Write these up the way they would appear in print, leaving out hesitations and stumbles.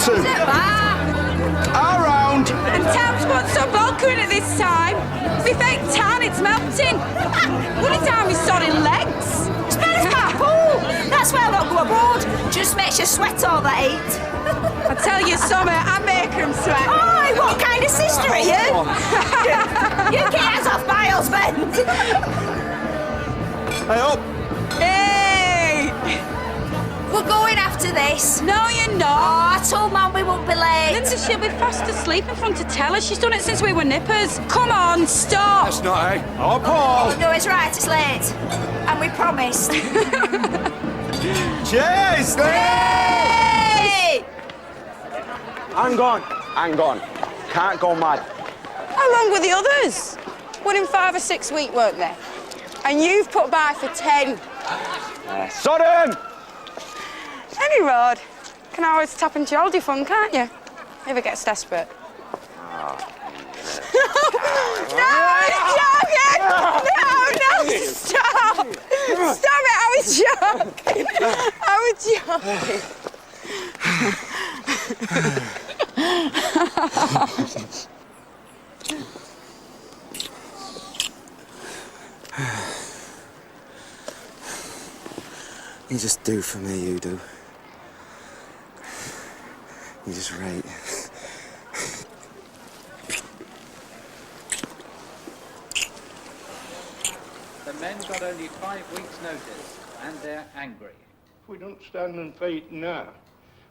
to? Is it that? Around. And Tam's got some vodka in it this time. We fake tan, it's melting. Would it down with solid legs? It's better than my pool. That's why I don't go aboard. Just makes you sweat all the heat. I tell you, Summer, I make them sweat. Oh, what kind of sister are you? You get hands off my husband. Hey, up. Hey! We're going after this. No, you're not. Oh, I told Mum we won't be late. Linda, she'll be fast asleep in front of Teller. She's done it since we were nippers. Come on, stop. That's not, eh? Oh, Paul. No, it's right, it's late. And we promised. Cheers. Hey! Hang on. Can't go mad. How long were the others? 1 in 5 or 6 weeks, weren't they? And you've put by for 10. Sudden! Any road. Can always tap into your oldie fun, can't you? If it gets desperate. No, I was joking! No, stop! Stop it, I was joking! I was joking. You just do for me, you do. You just right. The men got only 5 weeks' notice, and they're angry. If we don't stand and fight now,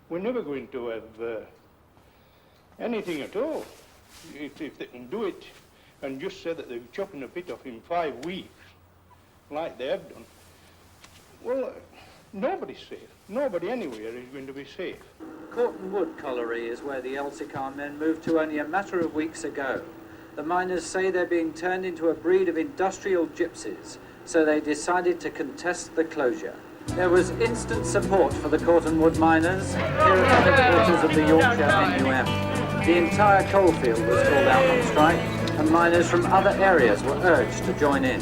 we're never going to have anything at all. If they can do it and just say that they're chopping a bit off in 5 weeks, like they have done, well, nobody's safe. Nobody anywhere is going to be safe. Corton Wood Colliery is where the Elsicar men moved to only a matter of weeks ago. The miners say they're being turned into a breed of industrial gypsies, so they decided to contest the closure. There was instant support for the Corton Wood miners here at the headquarters of the Yorkshire NUM. The entire coalfield was called out on strike, and miners from other areas were urged to join in.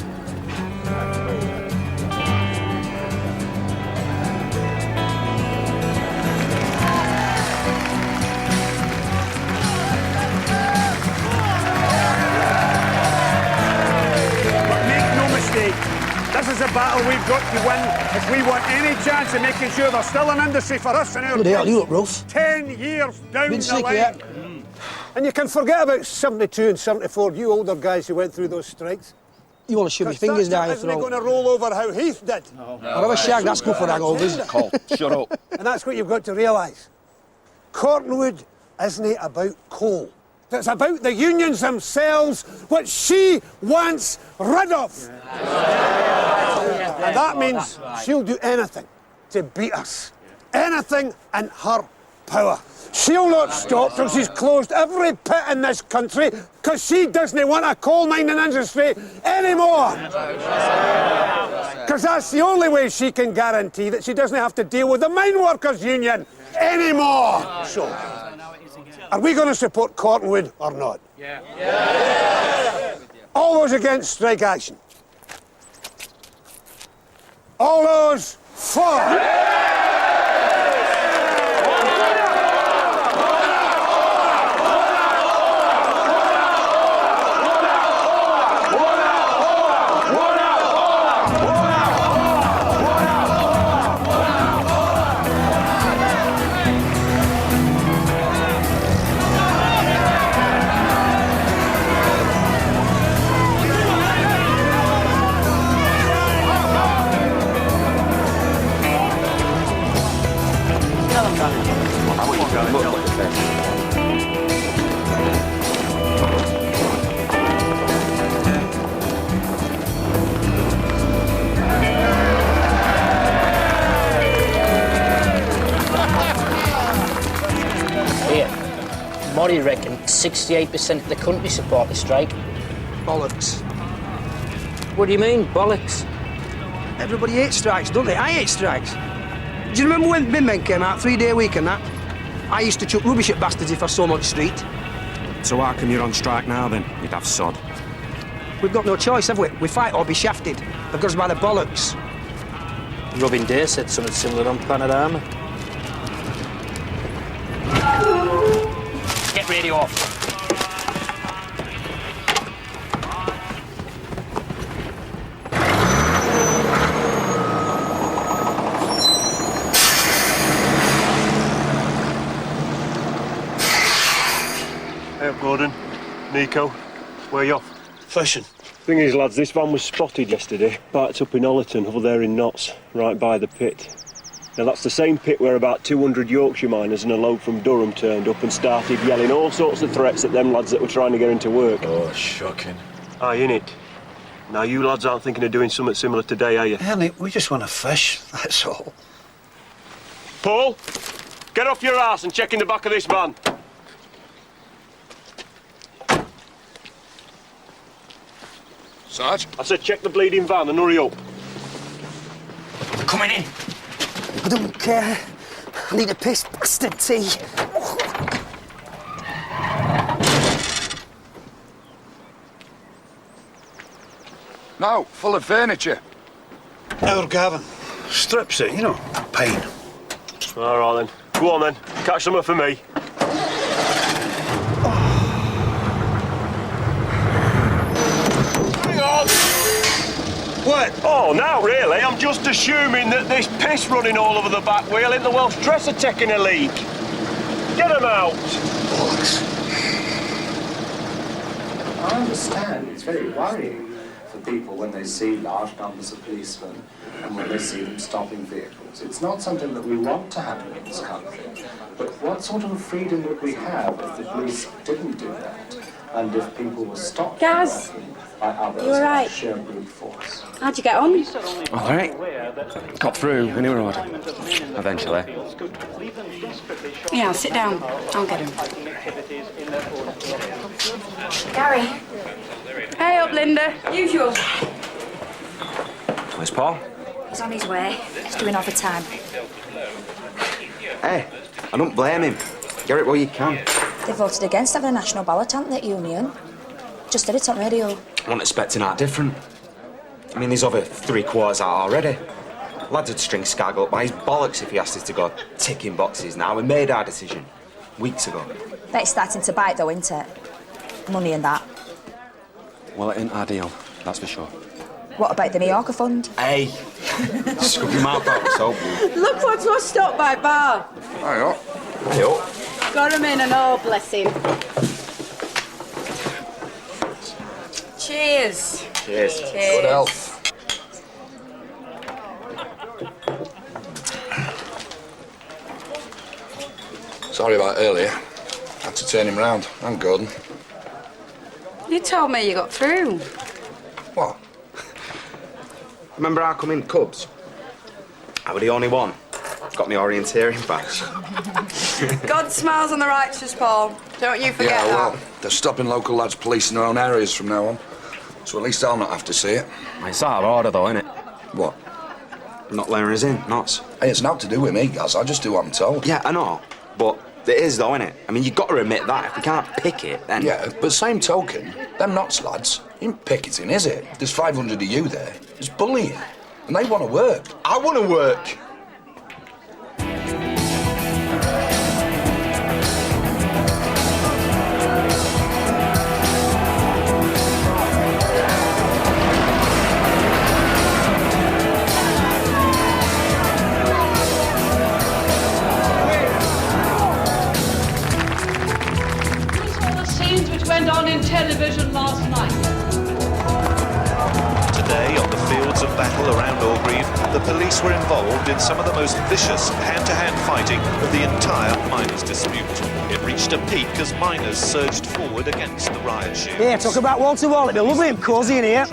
This is a battle we've got to win if we want any chance of making sure there's still an industry for us and our Good hell, you look rough. 10 years down Been the sick line. yet? And you can forget about 72 and 74, you older guys who went through those strikes. You want to shove your fingers down your Isn't he throat. going to roll over how Heath did? I'll have a shag, that's good for hangovers. Cole, shut up. And that's what you've got to realise. Cortonwood isn't about coal. It's about the unions themselves, which she wants rid of. And that means she'll do anything to beat us. Anything in her power. She'll not stop till she's closed every pit in this country, because she doesn't want a coal mining industry anymore. Because that's the only way she can guarantee that she doesn't have to deal with the mine workers' union anymore. So, are we going to support Cortonwood or not? Yeah. All those against strike action? All those for? Murray reckon 68% of the country support the strike. Bollocks. What do you mean, bollocks? Everybody hates strikes, don't they? I hate strikes. Do you remember when bin men came out, 3-day week and that? I used to chuck rubbish at bastards if I saw them on the street. So how come you're on strike now then? You'd have sod. We've got no choice, have we? We fight or be shafted. They've got us by the bollocks. Robin Day said something similar on Planet Armour. Get radio off. Hey up, Gordon. Nico, where you off? Fishing. Thing is, lads, this van was spotted yesterday, parked up in Ollerton, over there in Notts, right by the pit. Now, that's the same pit where about 200 Yorkshire miners and a load from Durham turned up and started yelling all sorts of threats at them lads that were trying to get into work. Oh, shocking. Aye, innit? Now, you lads aren't thinking of doing something similar today, are you? Ellie, we just want to fish, that's all. Paul, get off your arse and check in the back of this van. Sarge? I said check the bleeding van and hurry up. Coming in. I don't care. I need a piss bastard tea. No, full of furniture. Our Gavin. Strips it, you know, pain. All right, then. Go on, then. Catch some up for me. Hang on! What? Oh, now, really, I'm just assuming that this piss running all over the back wheel ain't the Welsh dresser taking a leak. Get them out! I understand it's very worrying for people when they see large numbers of policemen and when they see them stopping vehicles. It's not something that we want to happen in this country. But what sort of a freedom would we have if the police didn't do that? And if people were stopped Gaz, by others you all right? by sheer brute force? How'd you get on? All right. Got through, anyway, eventually. Yeah, sit down. I'll get him. Gary. Hey up, Linda. Usual. Where's Paul? He's on his way. He's doing overtime. Hey, I don't blame him. Get it while you can. They voted against having a national ballot, haven't they, Union? Just did it on radio. I wasn't expecting that different. I mean, there's over 3/4 out already. Lads would string Skag up by his bollocks if he asked us to go ticking boxes now. We made our decision weeks ago. Bet it's starting to bite, though, isn't it? Money and that. Well, it ain't ideal, that's for sure. What about the Mallorca Fund? Hey, scrub your mouth out with soap. Look what's washed up by Bar. Hang on. Yo. Got him in and all, bless him. Cheers. Cheers. Good health. Sorry about earlier. Had to turn him round. I'm Gordon. You told me you got through. What? Remember I come in Cubs? I was the only one. Got me orienteering badge. God smiles on the righteous, Paul. Don't you forget Yeah, well, that. they're stopping local lads policing their own areas from now on. So at least I'll not have to see it. It's out of order, though, innit? What? Not layering us in, nuts. Hey, it's not to do with me, Gaz. I just do what I'm told. Yeah, I know. But it is, though, innit? I mean, you've got to admit that. If we can't pick it, then... Yeah, but same token, them Knots lads, ain't picketing, is it? There's 500 of you there. It's bullying. And they want to work. I want to work. Which went on in television last night. Today, on the fields of battle around Orgreave, the police were involved in some of the most vicious hand-to-hand fighting of the entire miners' dispute. It reached a peak as miners surged forward against the riot shields. Yeah, talk about wall to wall. It'd be lovely and cosy in here.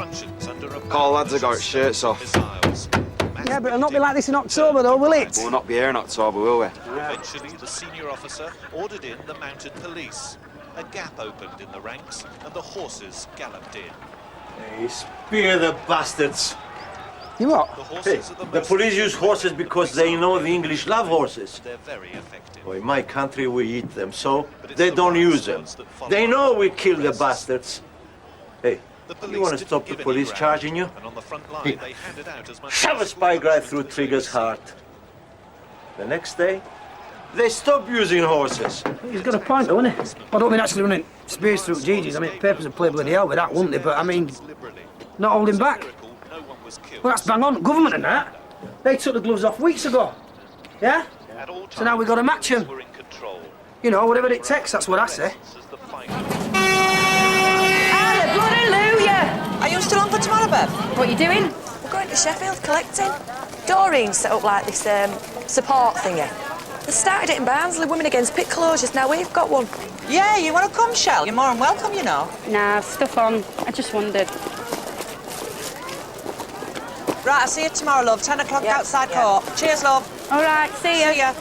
All lads have got shirts off. Yeah, but it'll not be like this in October, though, will it? We'll not be here in October, will we? Eventually, the senior officer ordered in the mounted police. A gap opened in the ranks, and the horses galloped in. Hey, spear the bastards. You what? Hey, the police use horses because they know the English love horses. They're very effective. Well, in my country, we eat them, so they don't use them. They know we kill the bastards. Hey, you want to stop the police charging you? And on the front line, they handed out as much Shove a spike right through Trigger's heart. The next day, They stop using horses. He's got a point, though, hasn't he? I don't mean actually running spears through Gigi's. I mean, papers would play bloody hell with that, wouldn't they? But, I mean, not holding back. Well, that's bang on. Government and that. They took the gloves off weeks ago. Yeah? So now we've got to match them. You know, whatever it takes, that's what I say. Hallelujah! Are you still on for tomorrow, Bev? What are you doing? We're going to Sheffield collecting. Doreen set up like this support thingy. They started it in Barnsley, Women Against Pit Closures. Now we've got one. Yeah, you want to come, Shell? You're more than welcome, you know. Nah, stuff on. I just wondered. Right, I'll see you tomorrow, love. 10 o'clock outside court. Cheers, love. All right, see ya. See ya.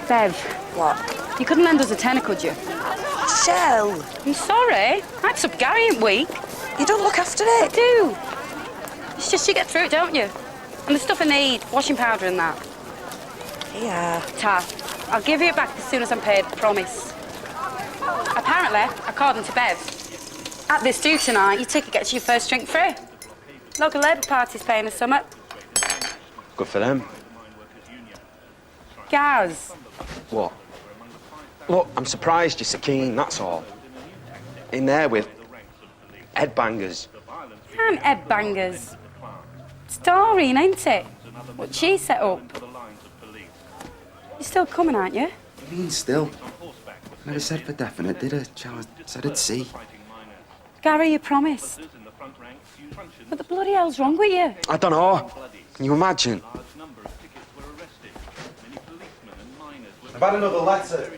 Bev. What? You couldn't lend us a tenner, could you? Shell. I'm sorry. I had some Gary in week. You don't look after it. I do. It's just you get through it, don't you? And the stuff I need, washing powder and that. Yeah. Ta. I'll give you it back as soon as I'm paid, promise. Apparently, according to Bev, at this do tonight, your ticket gets you first drink free. Local Labour Party's paying us something. Good for them. Gaz. What? Look, I'm surprised you're so keen, that's all. In there with headbangers. And headbangers. It's Doreen, ain't it? What she set up. You're still coming, aren't you? I mean, still. Never said for definite, did I? Said I'd see. Gary, you promised. What the bloody hell's wrong with you? I don't know. Can you imagine? I've had another letter.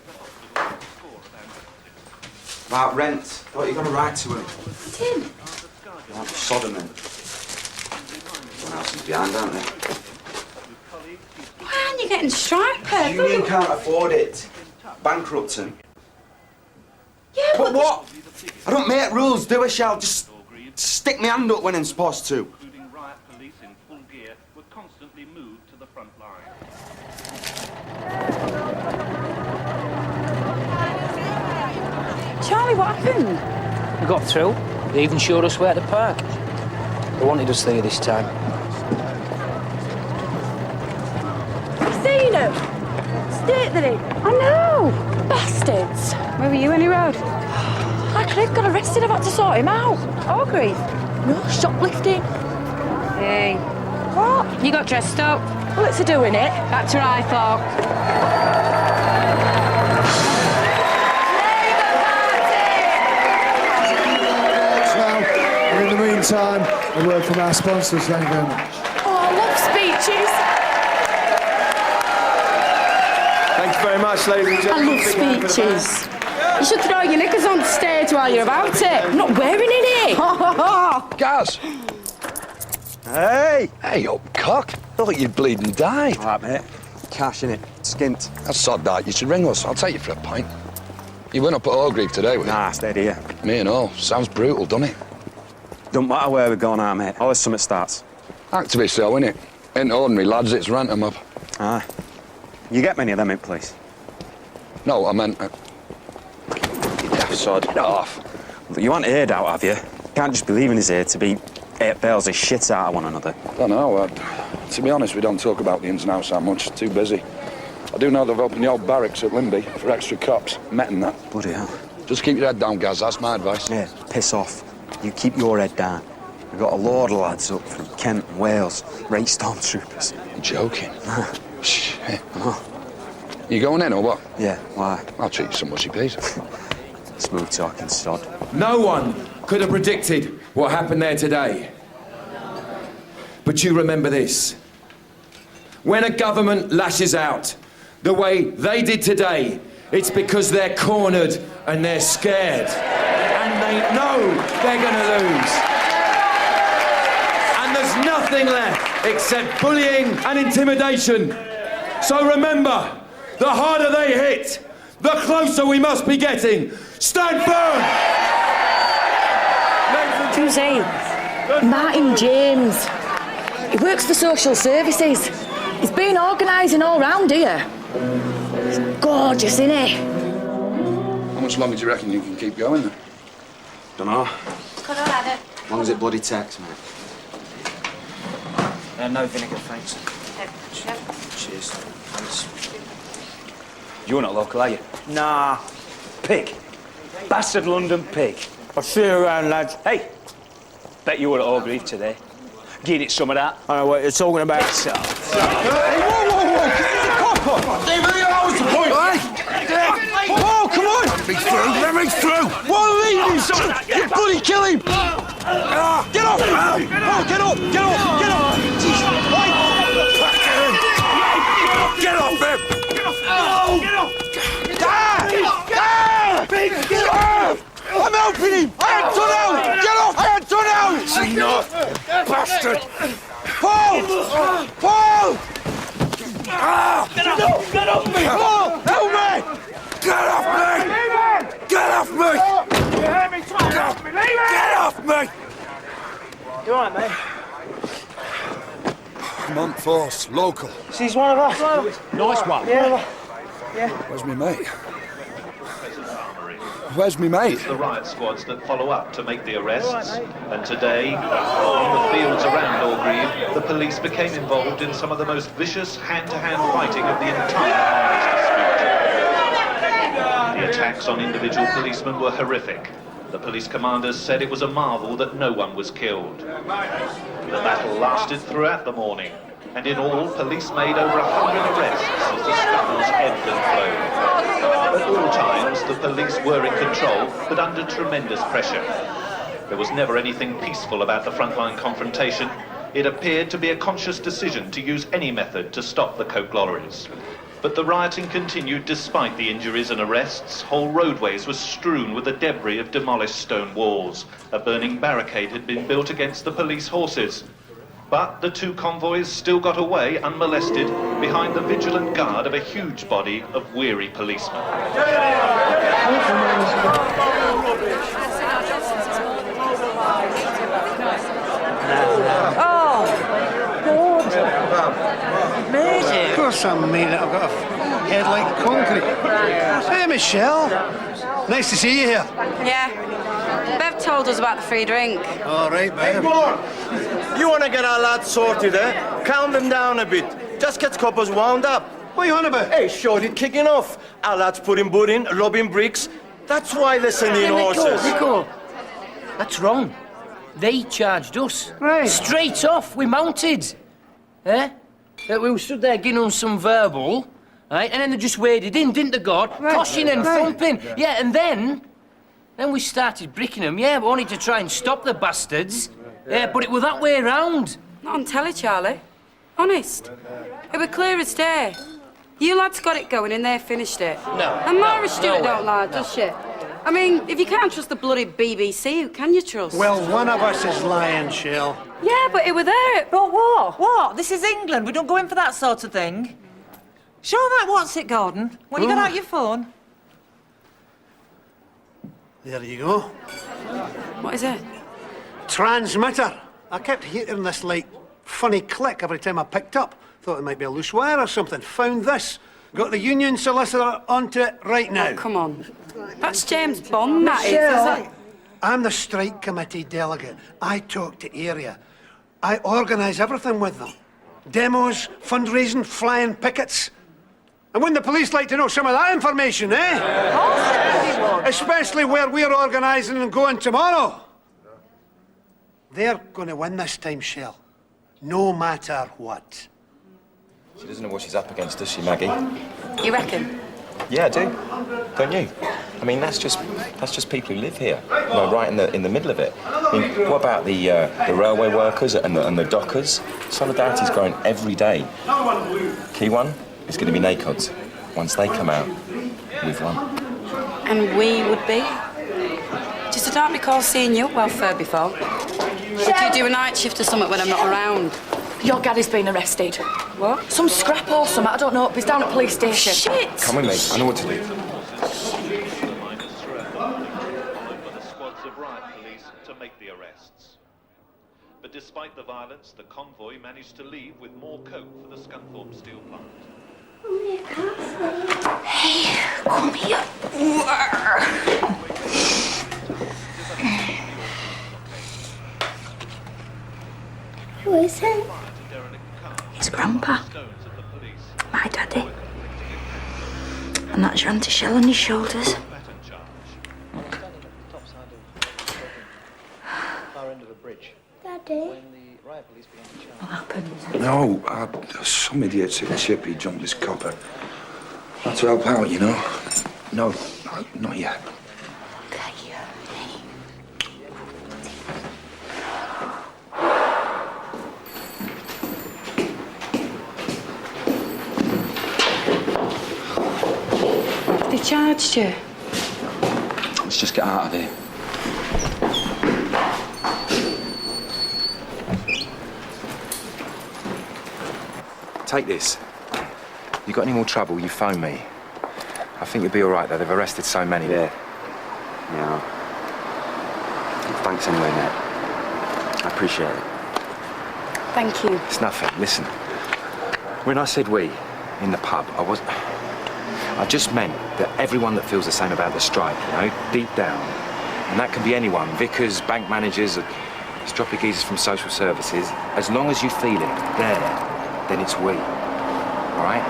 About rent. Thought you got a right to it. Tim. Like sodomy. Someone else is behind, aren't they? Why aren't you getting strike pay? The union can't afford it. Bankrupting. Yeah, but what? I don't make rules, do I, Shell? Just stick my hand up when I'm supposed to. Charlie, what happened? We got through. They even showed us where to park. They wanted us there this time. Seen him. State that he. I know. Bastards. Where were you, any road? Cliff got arrested. I've had to sort him out. Orgreave? No, shoplifting. Hey. What? You got dressed up. Well, it's a doing it. That's what I thought. In the meantime, a word from our sponsors. Thank you very much. Oh, I love speeches. Thank you very much, ladies and I gentlemen. love speeches. You should throw your knickers on stage while you're about it. I'm not wearing any. Gaz! Hey! Hey up, cock. Thought you'd bleeding died. All right, mate. Cash in it. Skint. That's sod that. You should ring us. I'll take you for a pint. You went up at Orgreave today, were you? Nah, stayed here. Me and all. Sounds brutal, doesn't it? Don't matter where we're going now, mate. Always something starts. Activist though, innit? Ain't ordinary lads, it's rant 'em up. Aye. You get many of them in place? No, I meant... You daft sod. Get off. Look, you aren't aired out, have you? Can't just be leaving us here to be 8 bales of shit out of one another. Don't know. To be honest, we don't talk about the ins and outs that much. Too busy. I do know they've opened the old barracks at Limby for extra cops. Met in that. Bloody hell. Just keep your head down, Gaz. That's my advice. Yeah, piss off. You keep your head down. We've got a load of lads up from Kent and Wales. Great stormtroopers. You're joking? Shit. You going in or what? Yeah, why? I'll treat you some mushy peas. Smooth talking sod. No one could have predicted what happened there today. But you remember this. When a government lashes out the way they did today, it's because they're cornered and they're scared. And they know they're going to lose. And there's nothing left except bullying and intimidation. So remember, the harder they hit, the closer we must be getting. Stand firm! Who's he? Martin James. He works for social services. He's been organising all round here. He's gorgeous, isn't he? How much longer do you reckon you can keep going then? Dunno. As long as it bloody takes, mate. No vinegar, thanks. Cheers. Thanks. You're not local, are you? Nah. Pig. Bastard London pig. I'll see you around, lads. Hey, bet you were at Orgreave today. Give it some of that. I know what you're talking about. So. Hey, whoa! He's a copper! David, that was the point! Oh, come on! Let me through! What are you leaving, son? You bloody kill him! Get off! Get up! Get up! Jeez. Get off him! Get off! Get off! I'm helping him! I ain't done out! Get off! I ain't done out! See not, bastard! Paul! Get off me! Paul! Help me! Get off me! Get off me! Get off me! You all right, mate? Month force, local. She's one of us. Nice one. Yeah. Where's me mate? Where's me mate? The riot squads that follow up to make the arrests. And today, on the fields around Orgreave, the police became involved in some of the most vicious hand-to-hand fighting of the entire dispute. The attacks on individual policemen were horrific. The police commanders said it was a marvel that no one was killed. The battle lasted throughout the morning, and in all, police made over 100 arrests as the scuffles ebbed and flowed. At all times, the police were in control, but under tremendous pressure. There was never anything peaceful about the frontline confrontation. It appeared to be a conscious decision to use any method to stop the coke lorries. But the rioting continued despite the injuries and arrests. Whole roadways were strewn with the debris of demolished stone walls. A burning barricade had been built against the police horses. But the two convoys still got away unmolested behind the vigilant guard of a huge body of weary policemen. Of course I'm made it. I've got a head like concrete. Hey, Michelle. Nice to see you here. Yeah. Bev told us about the free drink. All right, Bev. You want to get our lads sorted, eh? Calm them down a bit. Just get coppers wound up. What are you on about? Hey, shorty kicking off. Our lads putting wood in, lobbing bricks. That's why they're sending horses. Nico, that's wrong. They charged us. Right. Straight off, we mounted. Eh? We stood there giving them some verbal, right? And then they just waded in, didn't they, God? Right. Coshing and Right. thumping. Yeah, and then we started bricking them. Yeah, we wanted to try and stop the bastards. Yeah, but it was that way round. Not on telly, Charlie. Honest. It was clear as day. You lads got it going and they finished it. No. And Mara no, Stewart no don't lie, does she? I mean, if you can't trust the bloody BBC, who can you trust? Well, one of us is lying, Shell. Yeah, but it was there. But what? What? This is England. We don't go in for that sort of thing. Show that what's it, Gordon. When you got out your phone. There you go. What is it? Transmitter. I kept hearing this, like, funny click every time I picked up. Thought it might be a loose wire or something. Found this. Got the union solicitor onto it right now. Oh, come on. That's James Bond, that is, isn't it? I'm the strike committee delegate. I talk to area. I organise everything with them. Demos, fundraising, flying pickets. And wouldn't the police like to know some of that information, eh? Especially where we're organising and going tomorrow. They're going to win this time, Shell. No matter what. She doesn't know what she's up against, does she, Maggie? You reckon? Yeah, I do. Don't you? I mean, that's just people who live here, you know, right in the middle of it. I mean, what about the railway workers and the dockers? Solidarity's growing every day. Key one is going to be NACODs. Once they come out, we've won. And we would be? Just I don't recall seeing you at welfare before. Would you do a night shift or something when I'm not around? Your Gaddy's been arrested. What? Some scrap or something. I don't know. He's down at police station. Shit! Come with me. I know what to do. But despite the violence, the convoy managed to leave with more coke for the Scunthorpe steel plant. Hey, come here. Who is it? It's Grandpa. My daddy. And that's your auntie Shell on his shoulders. Daddy? What happened? No, some idiots at the Chippy jumped this copper. Had to help out, you know. No, not yet. They charged you. Let's just get out of here. Take this. You got any more trouble, you phone me. I think you'll be all right, though. They've arrested so many. Yeah. Thanks anyway, mate. I appreciate it. Thank you. It's nothing. Listen, when I said we in the pub, I just meant that everyone that feels the same about the strike, you know, deep down, and that can be anyone, vicars, bank managers, stroppy geezers from social services, as long as you feel it there, then it's we, all right?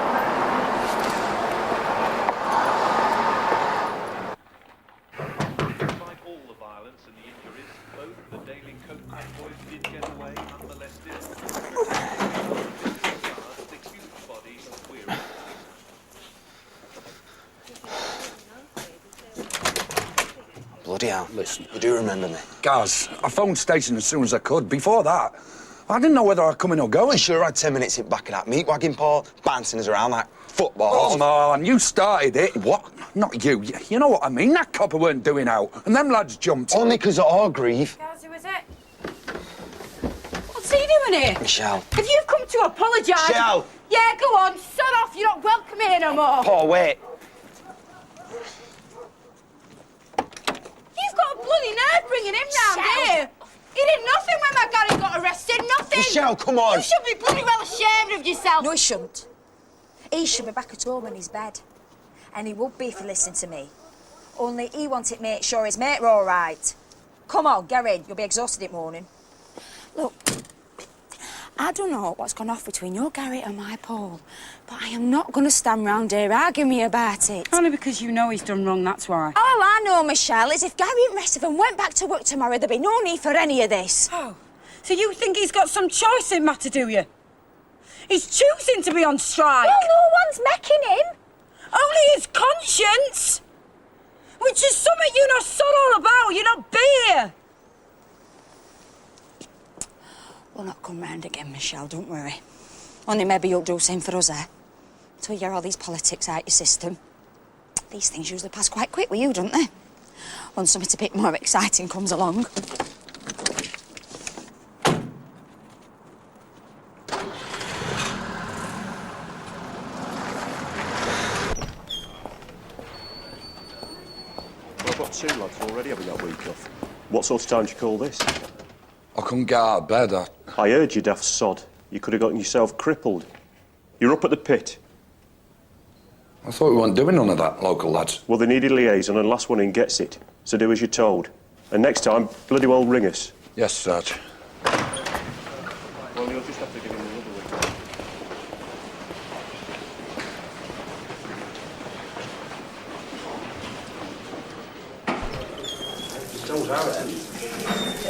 Bloody hell. Listen. You do remember me? Gaz, I phoned station as soon as I could. Before that, I didn't know whether I'd come in or going. You sure had 10 minutes in back of that meat wagon, Paul, bouncing us around like football. Come on, you started it. What? Not you. You know what I mean. That copper weren't doing out, and them lads jumped. Only because of Orgreave. Guys, who is it? What's he doing here? Michelle. Have you come to apologise? Michelle! Yeah, go on, sod off. You're not welcome here no more. Paul, wait. You've got a bloody nerve bringing him round here. He did nothing when my Gary got arrested, nothing. Michelle, come on. You should be bloody well ashamed of yourself. No, he shouldn't. He should be back at home in his bed. And he would be if he listened to me. Only he wanted to make sure his mate were all right. Come on, get in. You'll be exhausted in the morning. Look, I don't know what's gone off between your Gary and my Paul, but I am not going to stand round here arguing me about it. Only because you know he's done wrong, that's why. All I know, Michelle, is if Gary and the rest of them went back to work tomorrow, there'd be no need for any of this. Oh, so you think he's got some choice in matter, do you? He's choosing to be on strike. Well, no one's making him. Only his conscience, which is something you're not sod all about. You're not beer. We'll not come round again, Michelle, don't worry. Only maybe you'll do same for us, eh? Till you get all these politics out your system. These things usually pass quite quick with you, don't they? Once something a bit more exciting comes along. I've got two lads already having that week off. What sort of time do you call this? I couldn't get out of bed. I heard you, daft sod. You could have gotten yourself crippled. You're up at the pit. I thought we weren't doing none of that, local lads. Well, they needed liaison and last one in gets it. So do as you're told. And next time, bloody well ring us. Yes, Sarge. Well, you'll just have to give him another week.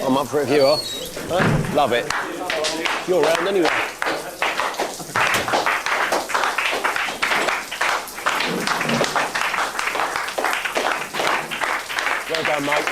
I'm up for it if you are. Huh? Love it. You're around anyway. Well done, mate.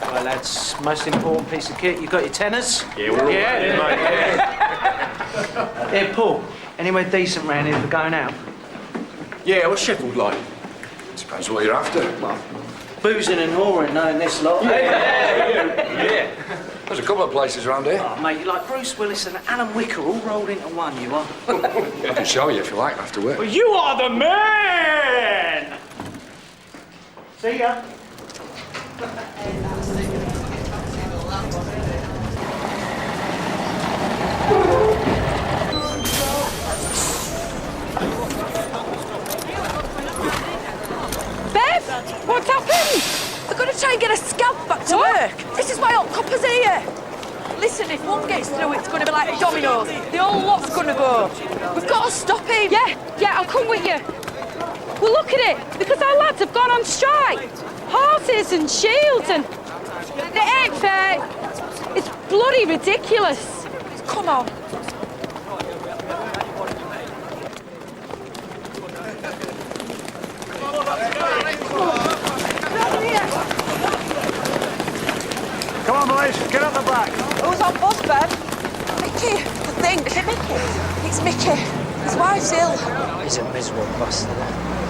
Well, lads, most important piece of kit. You got your tenors? Yeah, we're all right, Here, Paul. Anywhere decent round here for going out? Yeah, what's Sheffield like? Depends what you're after. Well, boozing and whoring, knowing this lot. Yeah. There's a couple of places around here. Oh, mate, you're like Bruce Willis and Alan Wicker all rolled into one, you are. I can show you if you like after work. Well, you are the man! See ya. back to work. This is why all coppers here. Listen, if one gets through, it's going to be like dominoes. The whole lot's going to go. We've got to stop him. Yeah, I'll come with you. Well, look at it, because our lads have gone on strike. Horses and shields and... It ain't fair. It's bloody ridiculous. Come on. Come on, boys, get up the back. Who's on bus, Ben? Mickey, I think. Is it Mickey? It's Mickey. His wife's ill. He's a miserable bastard.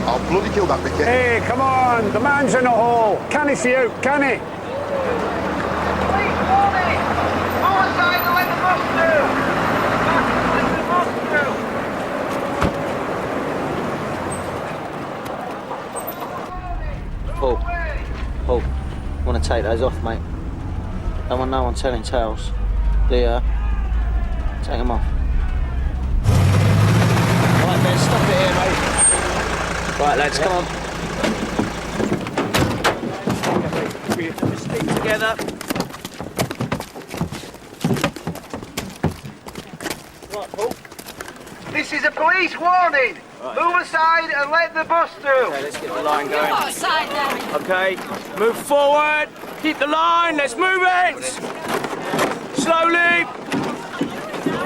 I'll bloody kill that Mickey. Hey, come on, the man's in a hole. Can he see out, can he? Paul, want to take those off, mate? Don't want no one telling tales. Take them off. Right, Ben, stop it here, mate. Right, lads, come on. Stick together. Right, Paul. This is a police warning. Right. Move aside and let the bus through. Okay, let's get the line going. Outside then. Okay, move forward. Keep the line. Let's move it. Slowly.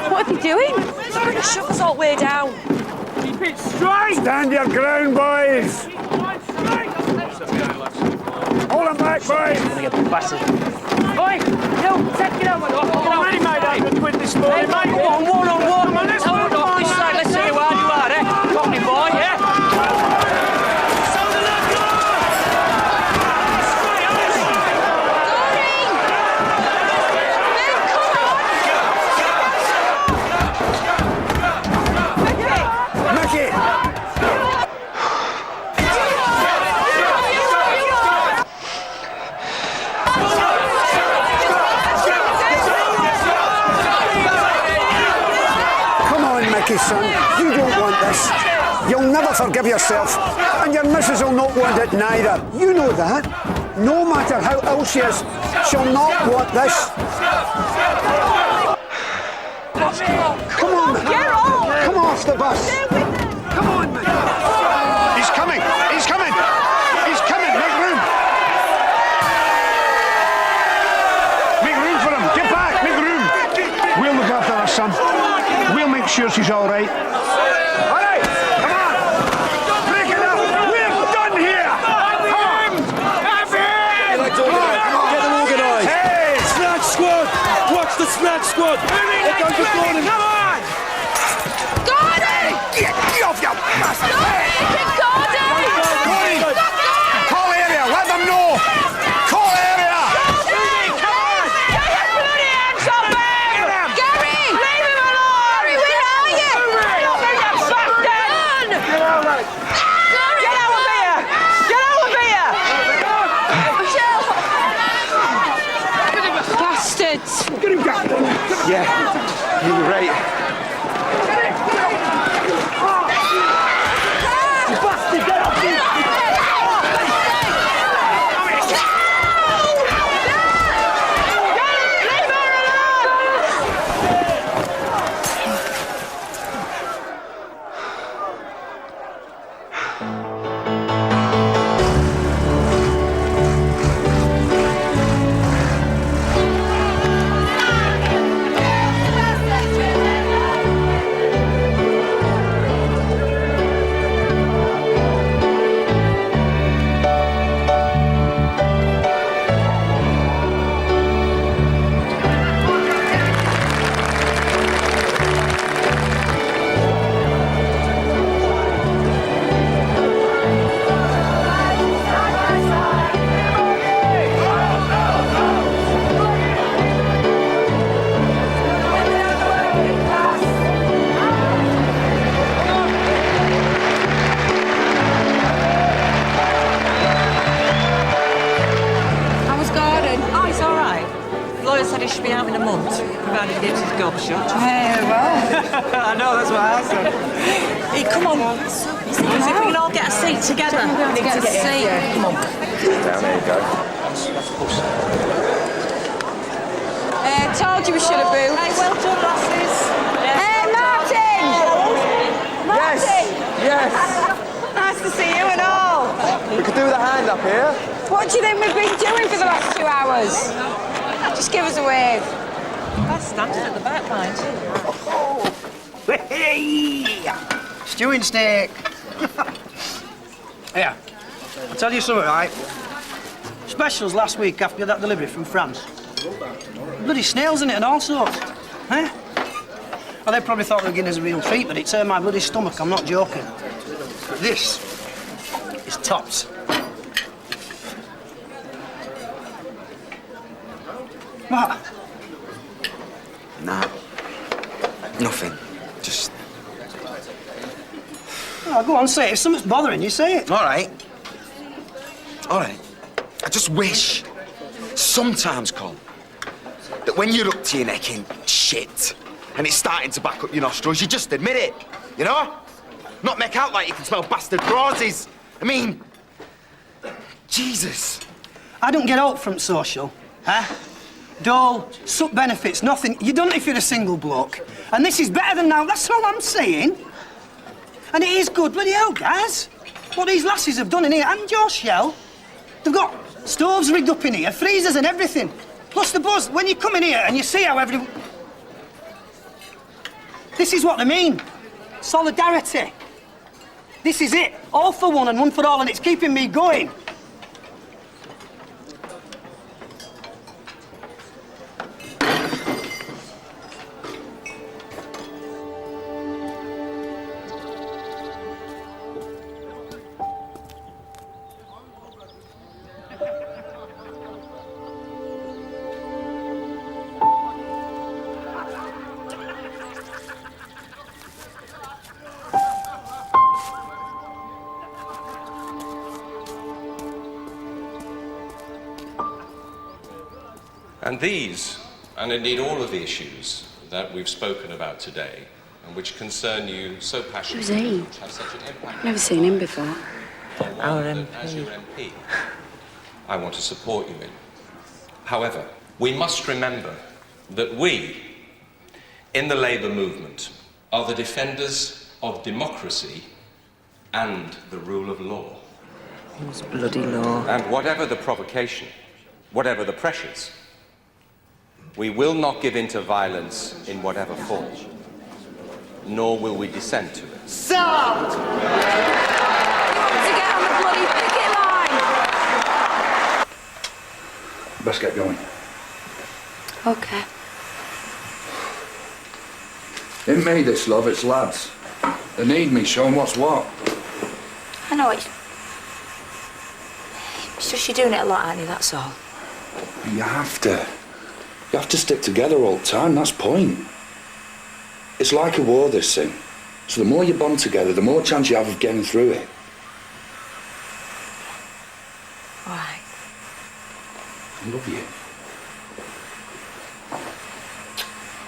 What are they doing? They're going to shove us all the way down. Keep it straight. Stand your ground, boys. Hold them back, boys. I'm gonna get battered. Oi, yo, take it over. Already made up a quid this morning, mate. Come on, one on one. Come on, let's move on this side. Let's see how hard you are, eh? Got me, boy, yeah? Mickey, son, you don't want this. You'll never forgive yourself, and your missus will not want it neither. You know that. No matter how ill she is, she'll not want this. Come on, man. Come off the bus. Come on, man. He's coming. He's coming. He's coming. Make room. Make room for him. Get back. Make room. We'll look after her, son. We'll make sure she's all right. All right. Come on. Break it up. We're done here. Come on. Come on. Get them organised. Hey. Snatch squad. Watch the snatch squad. Here comes the Gordon. Come on. Gordon! Get off, you bastard. Gordon! Call area. Let them know. Call area. Get him, Captain. Yeah, you were right. You bastard, get off me! Said he should be out in a month, provided he gets his gob shut. Yeah, well. I know, that's what I said. Hey, come on. See if we can all get a seat together. We need to get a seat. Down, there you go. Told you we should have booed. Hey, well done, lasses. Hey, Martin! Martin! Yes. Nice to see you and all. We could do with a hand up here. What do you think we've been doing for the last 2 hours? Just give us a wave. That's standing at the back line, too. Hey! Stewing steak. Yeah. I'll tell you something, right? Specials last week after that delivery from France. Bloody snails in it and all sorts. Eh? Well, they probably thought they were getting us a real treat, but it turned my bloody stomach, I'm not joking. But this is tops. What? Nah. Nothing. Just... Oh, go on, say it. If something's bothering you, say it. All right. All right. I just wish, sometimes, Col, that when you're up to your neck in shit and it's starting to back up your nostrils, you just admit it, you know? Not make out like you can smell bastard roses. I mean, Jesus. I don't get out from social, huh? Dole, sup benefits, nothing. You don't if you're a single bloke. And this is better than now, that's all I'm saying. And it is good, bloody hell, guys. What these lasses have done in here, and your shell, they've got stoves rigged up in here, freezers and everything. Plus the buzz, when you come in here and you see how everyone... This is what they mean. Solidarity. This is it. All for one and one for all, and it's keeping me going. And these, and indeed all of the issues that we've spoken about today, and which concern you so passionately, Who's he? which have such an impact. Never seen him before. Our MP. As your MP, I want to support you in. However, we must remember that we, in the Labour movement, are the defenders of democracy and the rule of law. Whose bloody law? And whatever the provocation, whatever the pressures, we will not give in to violence in whatever form, nor will we descend to it. Sound! To get on the bloody picket line! Best get going. Okay. Ain't me this, love, it's lads. They need me, showing what's what. I know it's just you're doing it a lot, aren't you, that's all. You have to. You have to stick together all the time, that's the point. It's like a war, this thing. So the more you bond together, the more chance you have of getting through it. All right. I love you.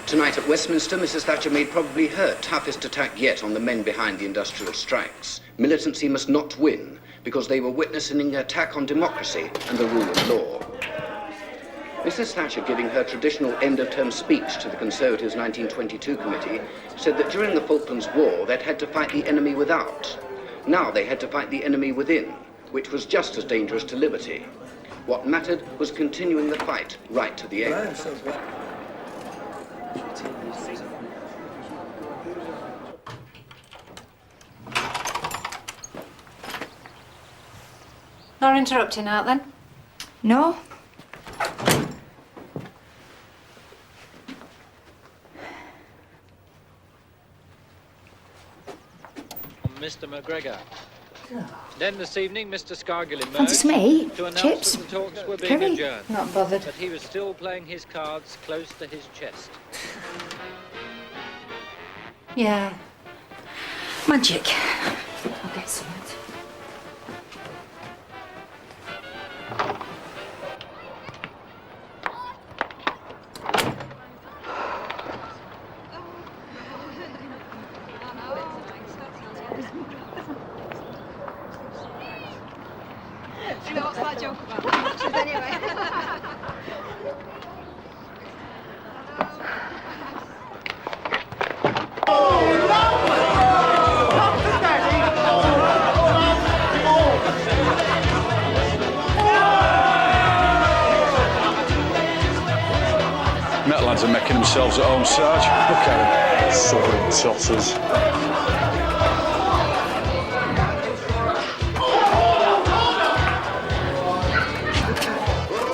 Tonight at Westminster, Mrs. Thatcher made probably her toughest attack yet on the men behind the industrial strikes. Militancy must not win, because they were witnessing an attack on democracy and the rule of law. Mrs. Thatcher, giving her traditional end-of-term speech to the Conservatives' 1922 committee, said that during the Falklands War, they'd had to fight the enemy without. Now they had to fight the enemy within, which was just as dangerous to liberty. What mattered was continuing the fight right to the end. Not interrupting out then? No. Mr. McGregor. Then this evening, Mr. Scargill emerged Fancy me? to announce Chips? that the talks were being Curry? adjourned. Not bothered. But he was still playing his cards close to his chest. Yeah. Magic. I'll get some. Do you know what's that joke about? anyway. Met lads are making themselves at home, Sarge. Look at them, suffering tossers.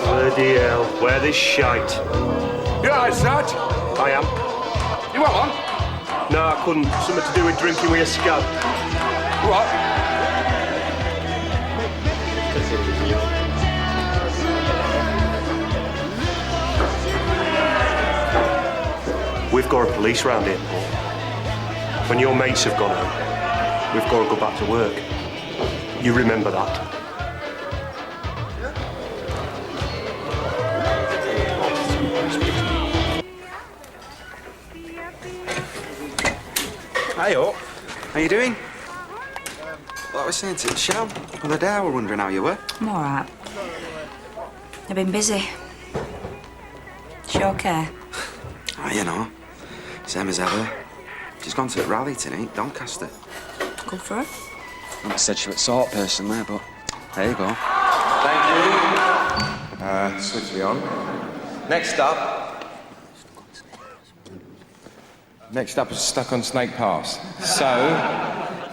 Bloody hell, where this shite. You alright, Sarge? I am. You want one? No, I couldn't. Something to do with drinking with a scab. What? We've got a police round here, Paul. When your mates have gone home, we've got to go back to work. You remember that. Hey up. How you doing? Well, I was saying to Michelle the other day, I was wondering how you were. I'm all right. I've been busy. She okay? Oh, you know, same as ever. She's gone to the rally tonight, Doncaster. Good for her. I said she was sort personally, but there you go. Thank you. Swiftly on. Next up is Stuck on Snake Pass. So,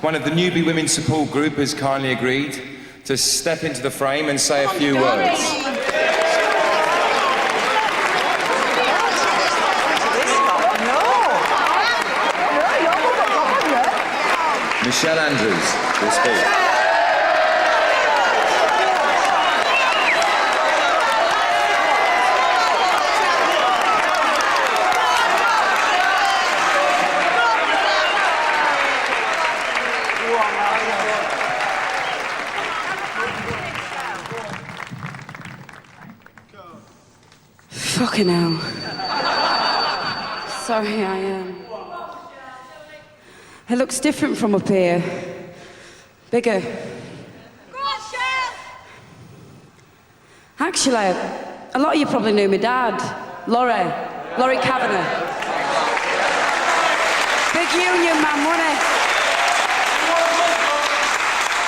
one of the newbie women's support group has kindly agreed to step into the frame and say a few words. Michelle Andrews will speak. Fucking hell. Sorry, it looks different from up here. Bigger. Actually, a lot of you probably knew my dad, Laurie Kavanagh. Big union man, wasn't he?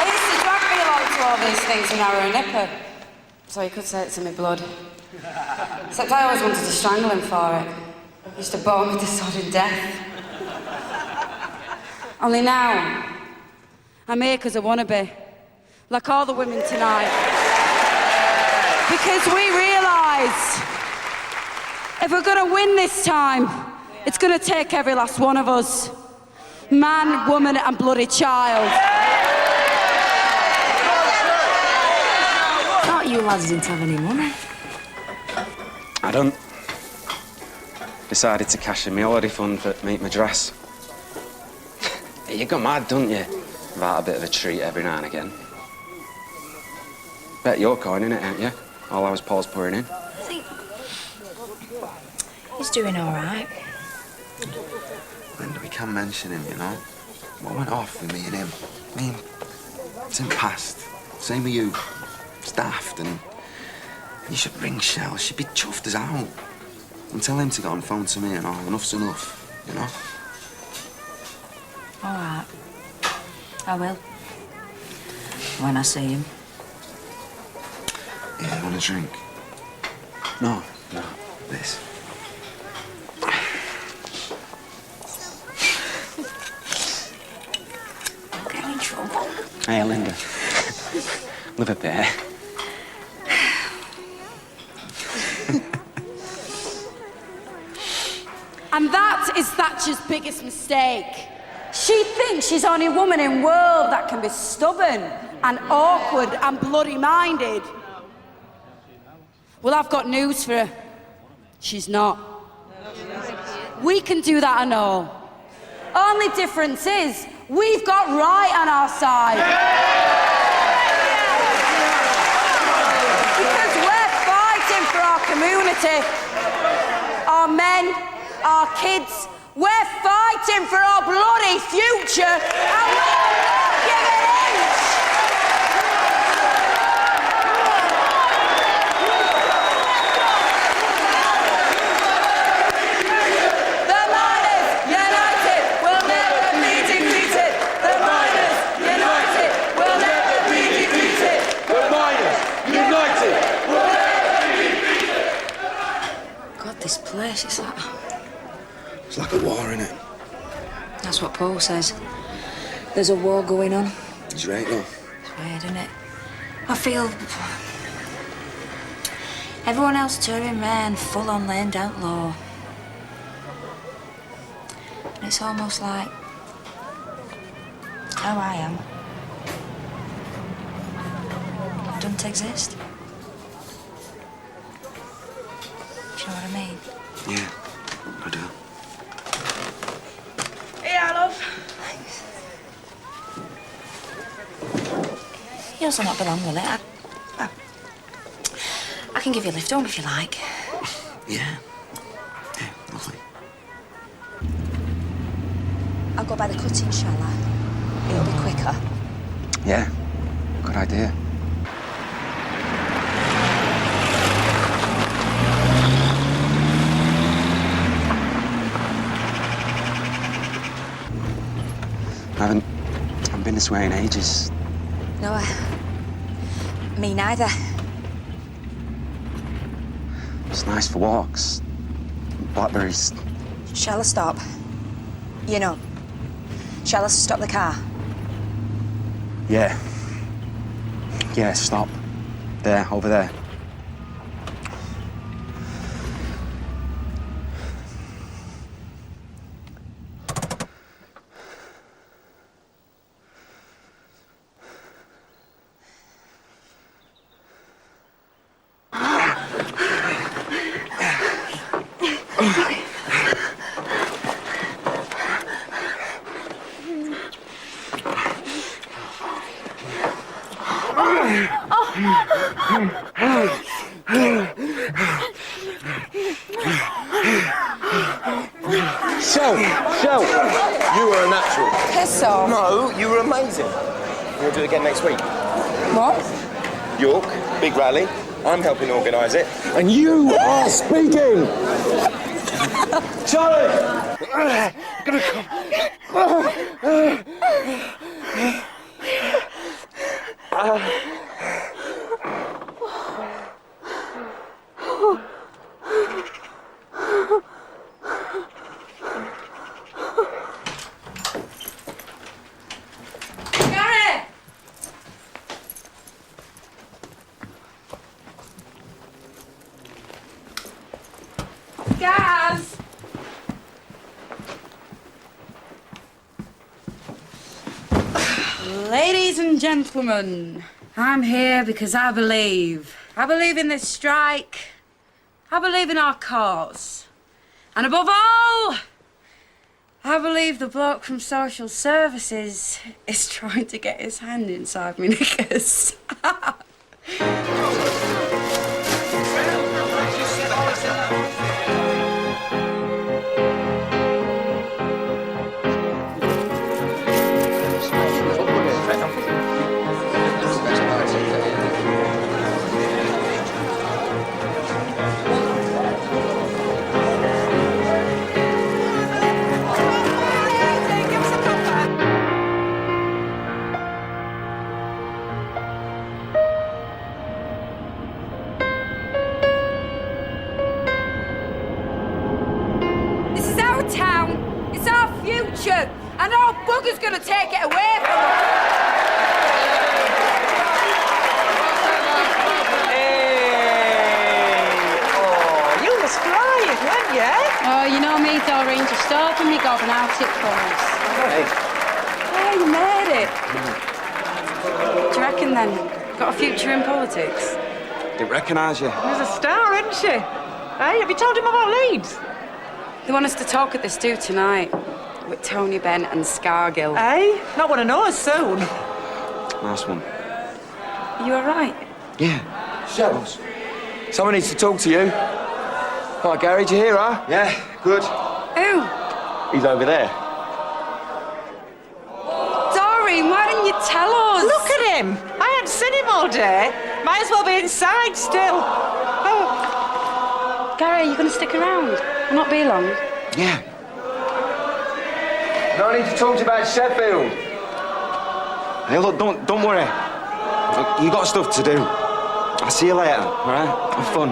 He used to drag me along to all these things when I were a nipper, so he could say it's in my blood. Except I always wanted to strangle him for it. He used to bore me to sudden death. Only now, I'm here because I want to be, like all the women tonight. Because we realise, if we're going to win this time, it's going to take every last one of us. Man, woman and bloody child. Thought you lads didn't have any money. I don't. Decided to cash in my holiday fund for Meet My Dress. You got mad, don't you? About a bit of a treat every now and again. Bet you're coining it, ain't you? All I was Paul's pouring in. I think he's doing all right. Linda, we can mention him, you know? What went off with me and him? I mean, it's in the past. Same with you. It's daft, and you should ring Shell. She'd be chuffed as out. And tell him to get on the phone to me and all. Enough's enough, you know? All right. I will. When I see him. Yeah, you want a drink? No. This. Don't get in trouble. Hey, Linda. Live a bit. And that is Thatcher's biggest mistake. She thinks she's the only woman in the world that can be stubborn and awkward and bloody-minded. Well, I've got news for her. She's not. We can do that, I know. Only difference is, we've got right on our side. Because we're fighting for our community, our men, our kids. We're fighting for our bloody future, and we're not giving in! It's like a war, innit? That's what Paul says. There's a war going on. He's right, though. It's weird, isn't it? I feel... everyone else touring round, full on laying down law. And it's almost like how I am. Don't exist. Do you know what I mean? Yeah, I do. Yeah, love. Thanks. Yours will not be long, will it? I can give you a lift home if you like. Yeah. Yeah, lovely. I'll go by the cutting, shall I? It'll be quicker. Yeah, good idea. I haven't been this way in ages. No, me neither. It's nice for walks. Blackberries. Shall I stop? You know, shall I stop the car? Yeah. Yeah, stop. There, over there. Shell, you were a natural. Piss off. No, you were amazing. We'll do it again next week. What? York, big rally. I'm helping organise it. And you are speaking! Charlie! Gonna come. Gaz! Ladies and gentlemen, I'm here because I believe. I believe in this strike. I believe in our cause. And above all, I believe the bloke from social services is trying to get his hand inside me knickers. And no bugger's gonna take it away from us. Oh, you was flying, weren't you? Oh, you know me, Doreen, just open me gob and out it comes. Hey. Yeah, you made it. Do you reckon then? Got a future in politics? Didn't recognise you. She's a star, isn't she? Hey, have you told him about Leeds? They want us to talk at this do tonight. With Tony Benn and Scargill. Hey, not want to know us soon. Nice one. Are you all right? Yeah. Shells, someone needs to talk to you. Hi, Gary, did you hear her? Yeah, good. Who? He's over there. Doreen, why didn't you tell us? Look at him. I hadn't seen him all day. Might as well be inside still. Oh. Gary, are you going to stick around? I'll not be long. Yeah. No, I need to talk to you about Sheffield. Hey, look, don't worry. Look, you got stuff to do. I'll see you later, all right? Have fun.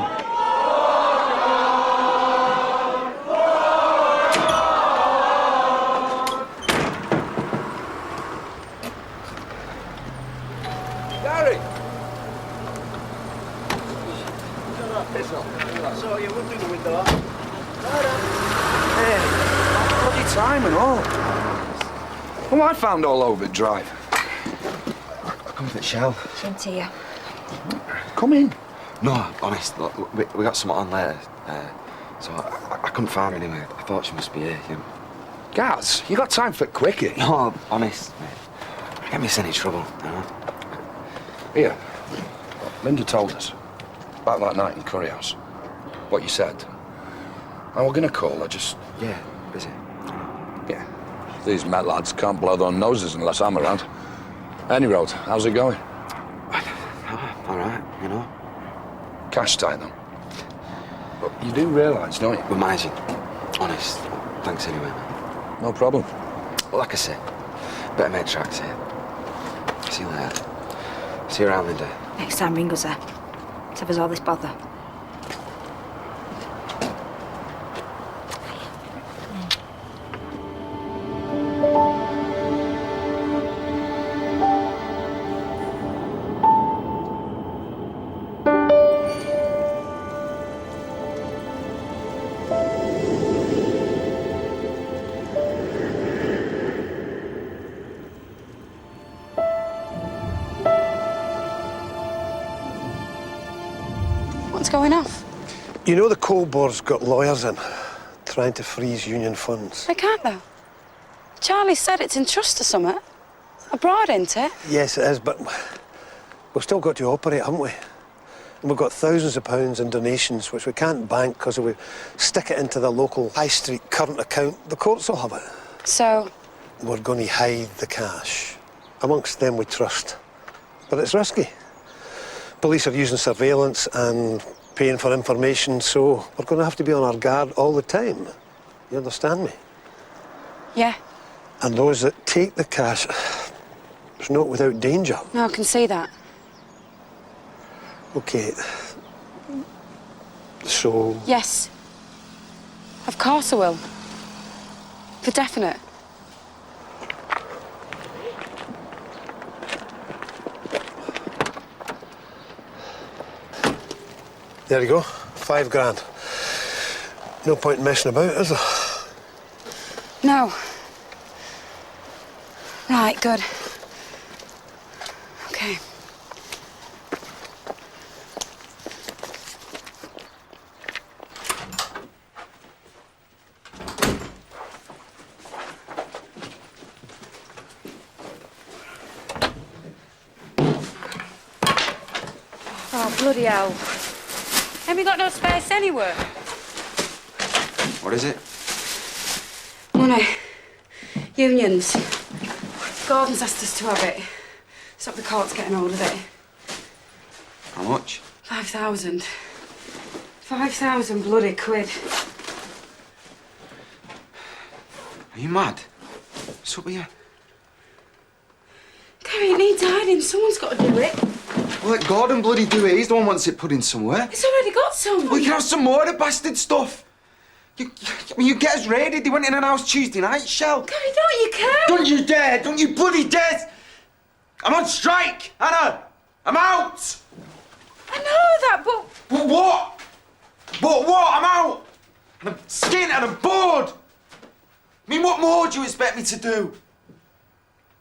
Oh, yeah, we'll do the window. Hey, bloody time and all. Well, I found all over Drive. Come with it, Shell. Same to you. Come in. No, honest, look, we got something on later, so I couldn't find her anyway. I thought she must be here, you know. Gaz, you got time for quickie? No, honest, mate. Get me in any trouble, you know. Here, Linda told us about that night in Curry House. What you said. And we're gonna call her, just... Yeah, busy. Yeah. These Met lads can't blow their noses unless I'm around. Any road, how's it going? All right, you know. Cash tight, though. But you do realise, don't you? We're managing. Honest. Thanks anyway, man. No problem. Well, like I said, better make tracks here. See you later. See you around, Linda. Next time, ring us there. Save us all this bother. What's going on? You know the coal board's got lawyers in, trying to freeze union funds. They can't, though. Charlie said it's in trust or something. Abroad, ain't it? Yes, it is, but we've still got to operate, haven't we? And we've got thousands of pounds in donations, which we can't bank because if we stick it into the local high street current account, the courts will have it. So? We're going to hide the cash amongst them we trust. But it's risky. Police are using surveillance and paying for information, so we're going to have to be on our guard all the time. You understand me? Yeah. And those that take the cash, it's not without danger. No, I can see that. Okay. So... Yes. Of course I will. For definite. There you go. 5 grand. No point in messing about, is there? No. Right, good. Okay. Oh, bloody hell. Have you got no space anywhere? What is it? Money. Unions. Gordon's asked us to have it. Stop the courts getting hold of it. How much? 5,000. 5,000 bloody quid. Are you mad? What's up with you? Gary, it needs hiding. Someone's got to do it. Well, let Gordon bloody do it. He's the one who wants it put in somewhere. It's already got some. Well, you can have some more of the bastard stuff. You get us raided. They went in an house Tuesday night, Shell. Gary, don't you care? Don't you dare! Don't you bloody dare! I'm on strike, Anna! I'm out! I know that, but... But what? But what? I'm out! And I'm skint and I'm bored! I mean, what more do you expect me to do?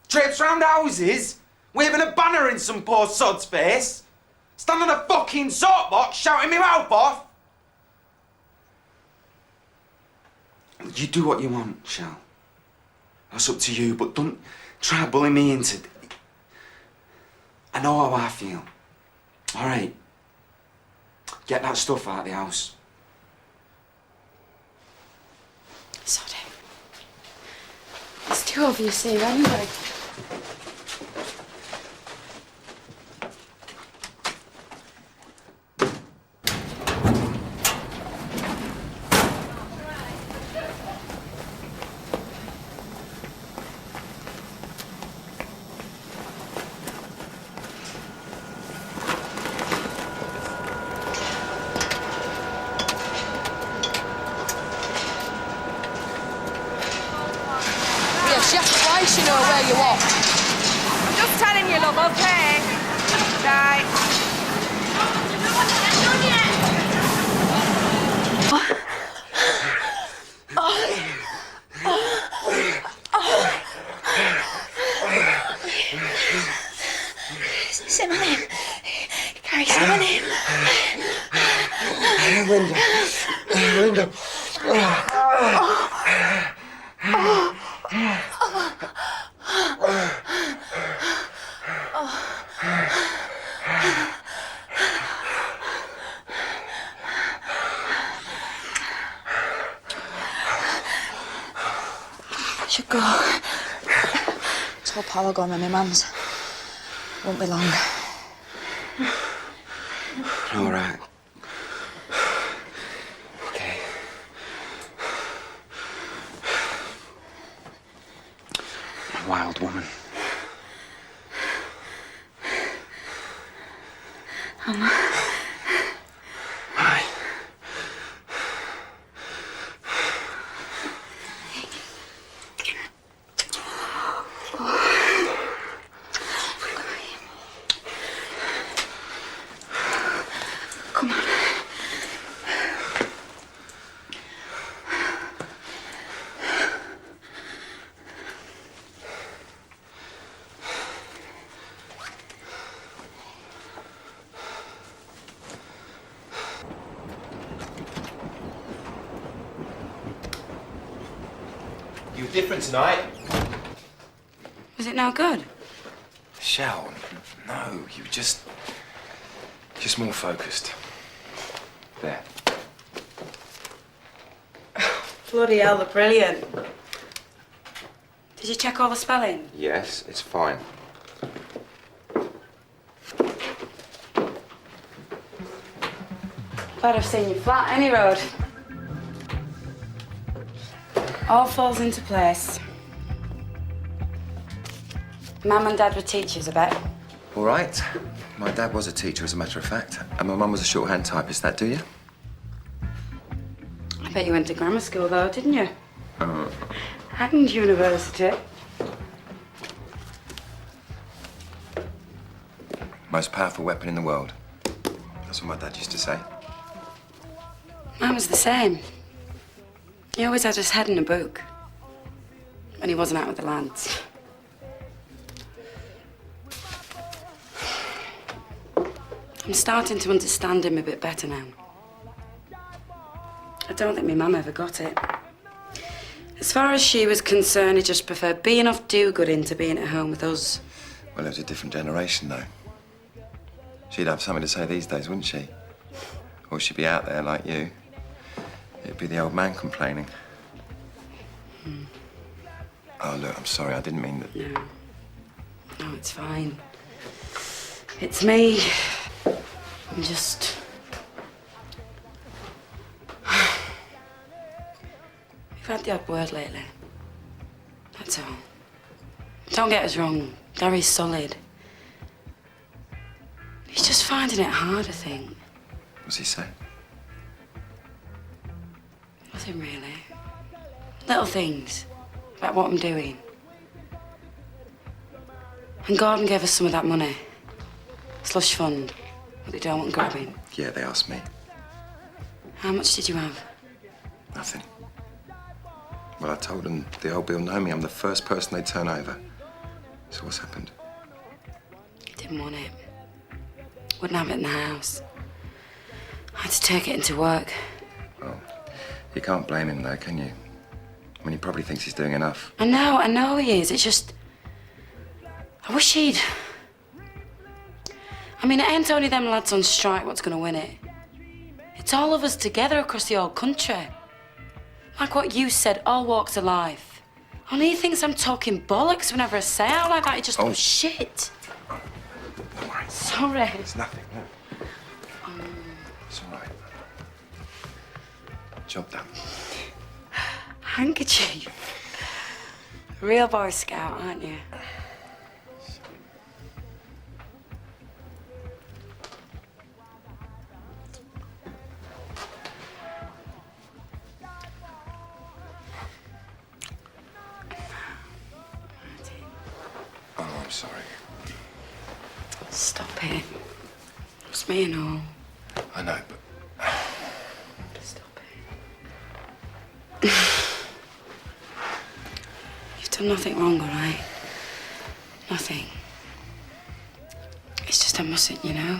Traipse round houses, waving a banner in some poor sod's face? Stand on a fucking soapbox shouting me mouth off? You do what you want, Shell. That's up to you, but don't try bullying me into... I know how I feel. All right. Get that stuff out of the house. Sorry. It's too obvious here anyway. You know where you are. I'm just telling you, love, okay? Right. Sit on him. Carrie, sit on him. Linda. I should go. It's all power gone on my mum's. Won't be long. All right. Okay. A wild woman. Hi. Come on. You were different tonight. Was it no good? Shell, no, you were just more focused. There. Bloody hell, they're brilliant. Did you check all the spelling? Yes, it's fine. Glad I've seen you flat any road. All falls into place. Mum and Dad were teachers, I bet. All right. My dad was a teacher, as a matter of fact. And my mum was a shorthand typist. That do you? I bet you went to grammar school, though, didn't you? And university. Most powerful weapon in the world. That's what my dad used to say. Mine was the same. He always had his head in a book. When he wasn't out with the lads. I'm starting to understand him a bit better now. I don't think my mum ever got it. As far as she was concerned, he just preferred being off do-gooding to being at home with us. Well, it was a different generation, though. She'd have something to say these days, wouldn't she? Or she'd be out there like you. It'd be the old man complaining. Oh, look, I'm sorry. I didn't mean that. No. No, it's fine. It's me. I'm just... We've had the odd word lately. That's all. Don't get us wrong. Gary's solid. He's just finding it hard, I think. What's he say? Nothing really. Little things about what I'm doing. And Gordon gave us some of that money. Slush fund. What they don't want grabbing. Yeah, they asked me. How much did you have? Nothing. Well, I told them the old Bill know me. I'm the first person they turn over. So what's happened? Didn't want it. Wouldn't have it in the house. I had to take it into work. Well, you can't blame him, though, can you? I mean, he probably thinks he's doing enough. I know he is. It's just... I wish he'd... I mean, it ain't only them lads on strike what's going to win it. It's all of us together across the whole country. Like what you said, all walks of life. Only he thinks I'm talking bollocks whenever I say out like that. He just goes, shit. Don't worry. Sorry. It's nothing, no. It's all right. Job done. Handkerchief. Real Boy Scout, aren't you? Oh, I'm sorry. Stop it. It's me and all. I know, but... Stop it. You've done nothing wrong, all right? Nothing. It's just I mustn't, you know?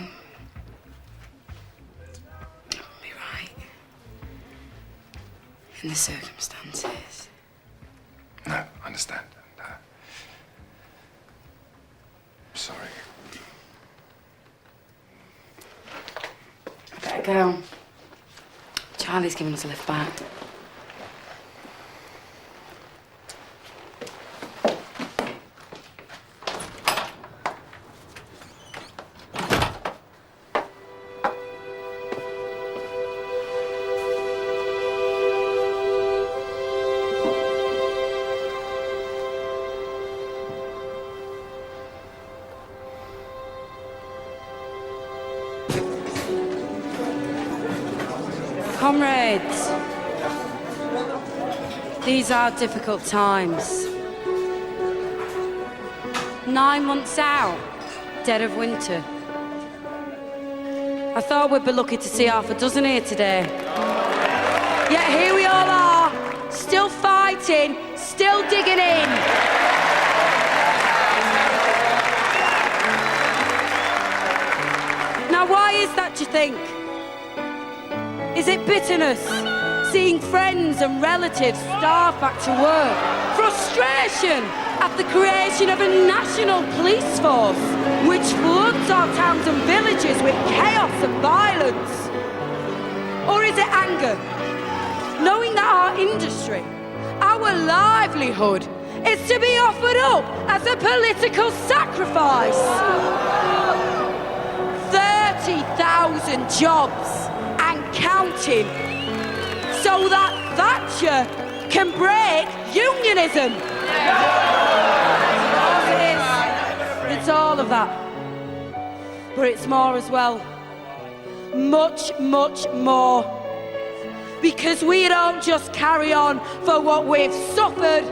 It wouldn't be right. In the circumstances. No, I understand. And, I'm sorry. I better go. Charlie's giving us a lift back. Comrades, these are difficult times. 9 months out, dead of winter. I thought we'd be lucky to see half a dozen here today. Yet here we all are, still fighting, still digging in. Now why is that, do you think? Is it bitterness, seeing friends and relatives starve back to work? Frustration at the creation of a national police force which floods our towns and villages with chaos and violence? Or is it anger, knowing that our industry, our livelihood, is to be offered up as a political sacrifice? 30,000 jobs counting, so that Thatcher can break unionism. It's all of that. But it's more as well. Much, much more. Because we don't just carry on for what we've suffered,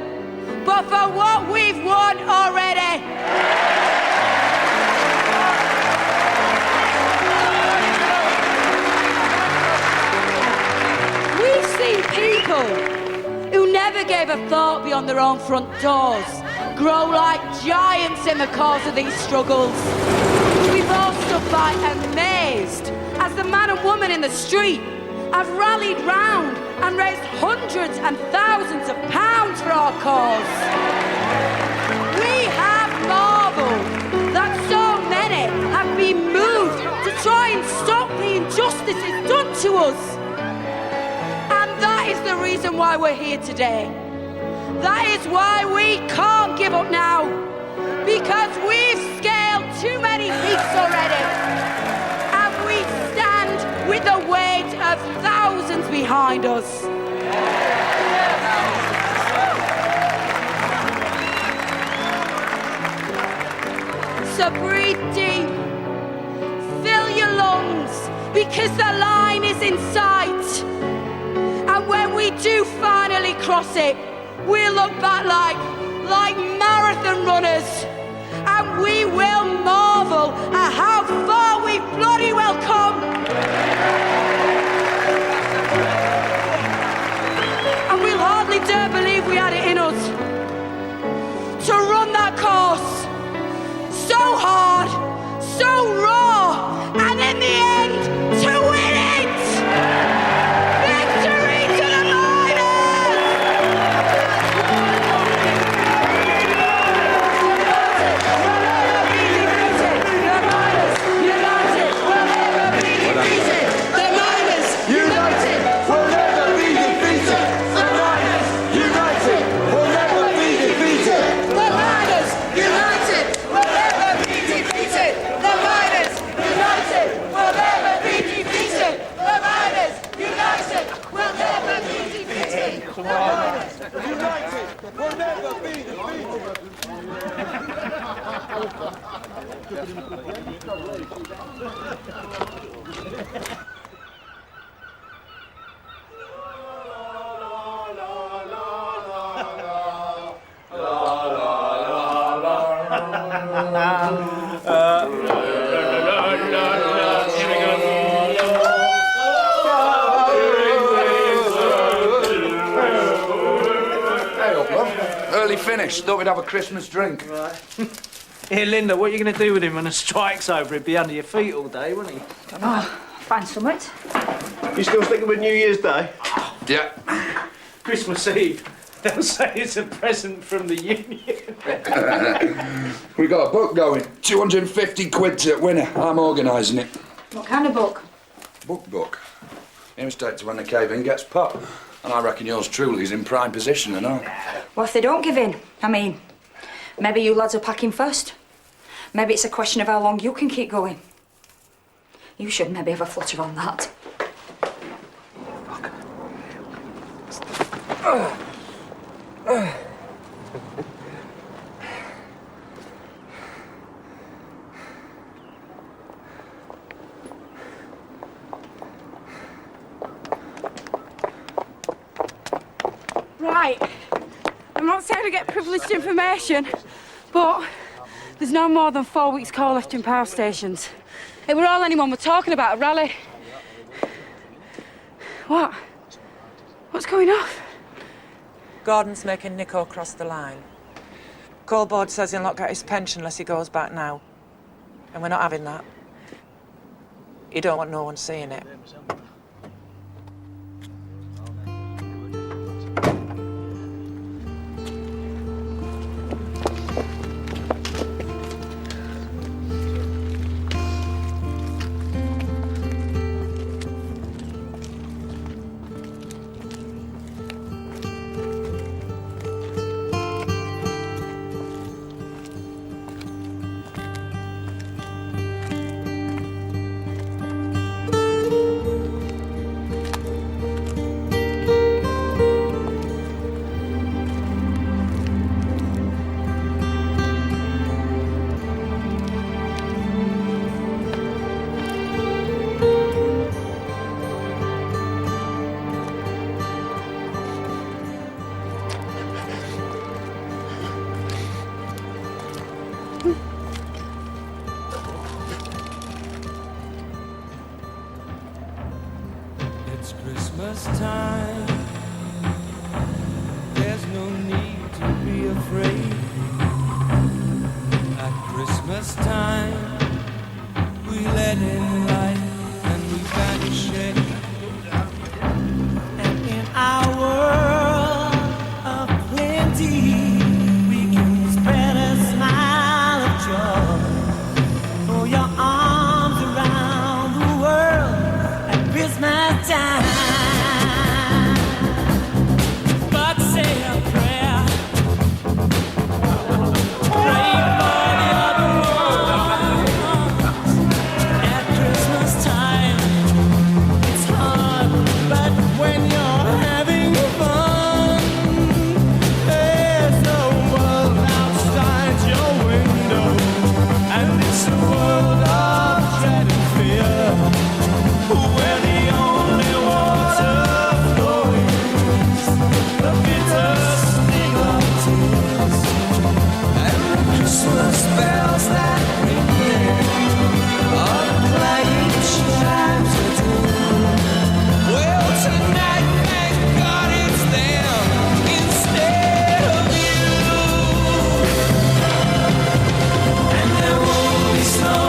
but for what we've won already. People who never gave a thought beyond their own front doors grow like giants in the cause of these struggles. We've all stood by amazed as the man and woman in the street have rallied round and raised hundreds and thousands of pounds for our cause. We have marvelled that so many have been moved to try and stop the injustices done to us. That is the reason why we're here today. That is why we can't give up now. Because we've scaled too many peaks already. And we stand with the weight of thousands behind us. So breathe deep. Fill your lungs, because the line is in sight. And when we do finally cross it, we'll look back like marathon runners. And we will marvel at how far we've bloody well come. And we'll hardly dare believe we had it in us to run that course so hard, so raw, and in the end, to win it! nearly finished. Thought we'd have a Christmas drink. Right. Here, Linda, what are you going to do with him when the strike's over? He'd be under your feet all day, wouldn't he? Oh, find something. You still sticking with New Year's Day? Yeah. Christmas Eve. They'll say it's a present from the union. We got a book going. 250 quid to winner. I'm organising it. What kind of book? Book. Aims straight to when the cave-in gets popped. And I reckon yours truly is in prime position and all. What if they don't give in? I mean, maybe you lads will pack in first. Maybe it's a question of how long you can keep going. You should maybe have a flutter on that. Right. I'm not saying to get privileged information, but there's no more than 4 weeks coal left in power stations. It were all anyone were talking about, a rally. What? What's going off? Gordon's making Nico cross the line. Coal Board says he'll not get his pension unless he goes back now. And we're not having that. You don't want no one seeing it. It's Christmas time. There's no need to be afraid. At Christmas time, we let in light and we banish it. And in our world of plenty, we can spread a smile of joy. Throw your arms around the world at Christmas time. But say a prayer. Pray for the other ones. At Christmas time, it's hard, but when you're having fun, there's no world outside your window, and it's a world of dread and fear, where the only water flowing is the bitter sting of tears, and the Christmas bells that ring are the clanging chimes of doom. Well, tonight, thank God it's them instead of you, and there won't be snow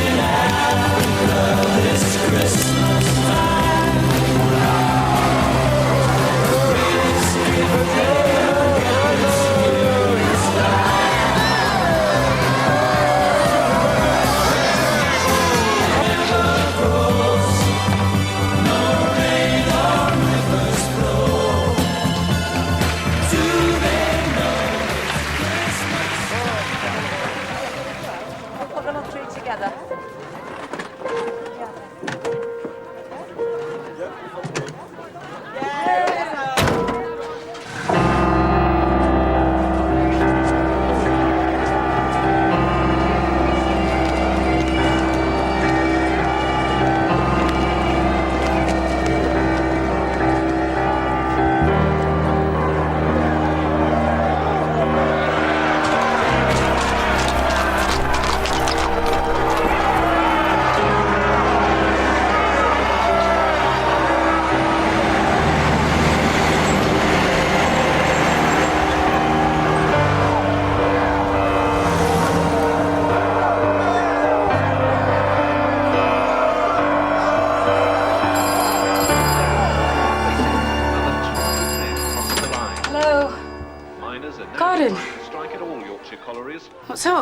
in Africa this Christmas time. The greatest gift ever given is never grows, no rain or rivers flow. Do they know We'll put them all three together.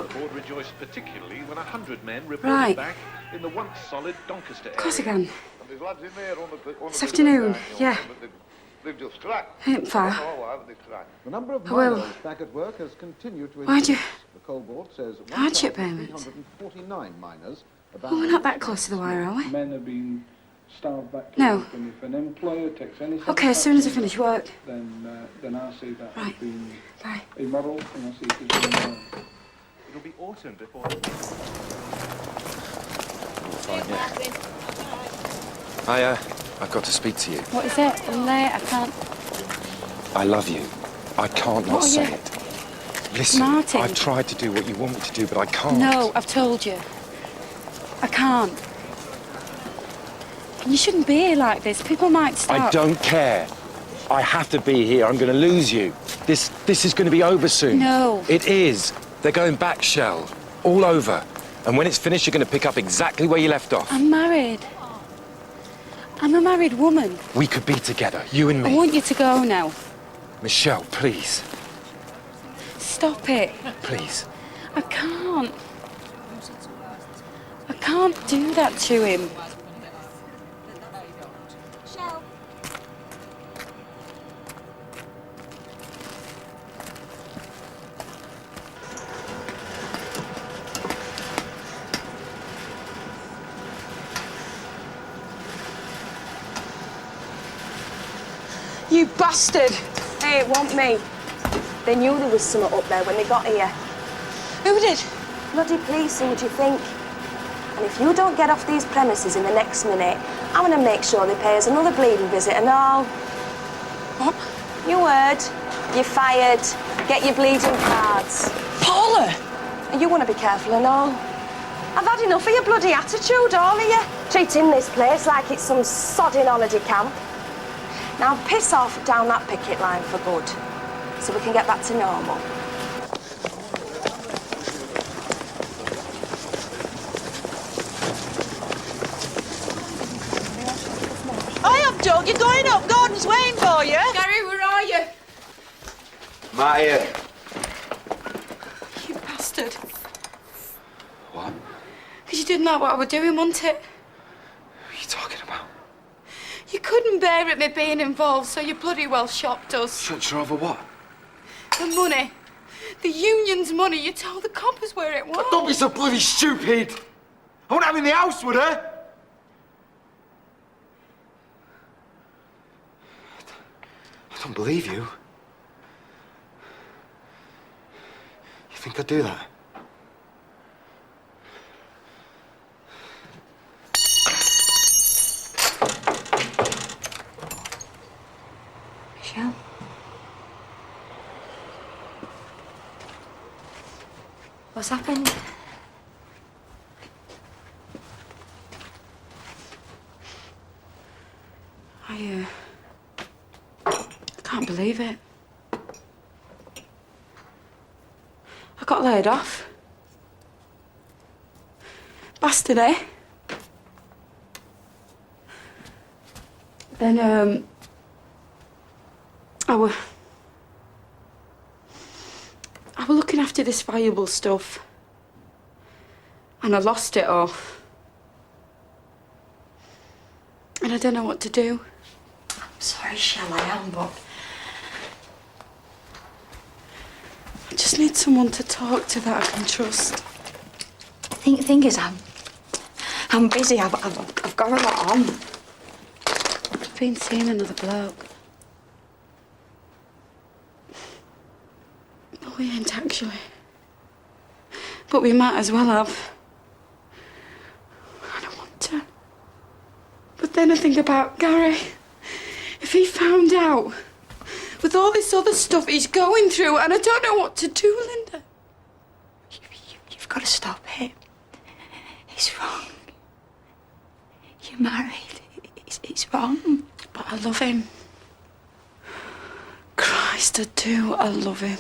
not. The board rejoiced particularly when 100 men reported Right. back in the once solid Doncaster area. Of course I can. This afternoon, yeah. Ain't far. The number of I will. miners back at work has continued to Why'd you- The coal board says Hardship payments? 1,349 miners. Well, we're not that close to the wire, are we? Men have been starved back to No. work, and if an employer takes any Okay, as soon as I satisfaction, finish work. then I see that as Right. being Bye. immoral, and I see it as being moral. It'll be autumn before... Fine, yeah. I've got to speak to you. What is it? I'm late. I can't. I love you. I can't not What are say you- it. Listen, Martin. I've tried to do what you want me to do, but I can't. No, I've told you. I can't. And you shouldn't be here like this. People might start. I don't care. I have to be here. I'm going to lose you. This is going to be over soon. No. It is. They're going back, Shell. All over. And when it's finished, you're going to pick up exactly where you left off. I'm married. I'm a married woman. We could be together, you and I me. want you to go now. Michelle, please. Stop it. Please. I can't. I can't do that to him. You bastard! Hey, it wasn't me. They knew there was something up there when they got here. Who did? Bloody police, who would you think? And if you don't get off these premises in the next minute, I'm going to make sure they pay us another bleeding visit and all. What? You heard. You're fired. Get your bleeding cards. Paula! And you want to be careful and all. I've had enough of your bloody attitude, all of you. Treating this place like it's some sodding holiday camp. Now piss off down that picket line for good, so we can get back to normal. Hi up, Doug. You're going up. Gordon's waiting for you. Gary, where are you? Matt here. You bastard. What? Because you didn't know what I was doing, wasn't it? What are you talking about? You couldn't bear it me being involved, so you bloody well shopped us. Shut you over what? The money. The union's money. You told the coppers where it was. Don't be so bloody stupid. I wouldn't have him in the house, would I? I don't believe you. You think I'd do that? Michelle? What's happened? I can't believe it. I got laid off. Bastard, eh? Then, I were looking after this valuable stuff. And I lost it all. And I don't know what to do. I'm sorry, Shell, I am, but I just need someone to talk to that I can trust. thing is, I'm busy. I've got a lot on. I've been seeing another bloke. No, we ain't actually. But we might as well have. I don't want to. But then I think about Gary. If he found out with all this other stuff he's going through, and I don't know what to do, Linda. You've got to stop it. It's wrong. You're married. It's wrong. But I love him. Christ, I do. I love him.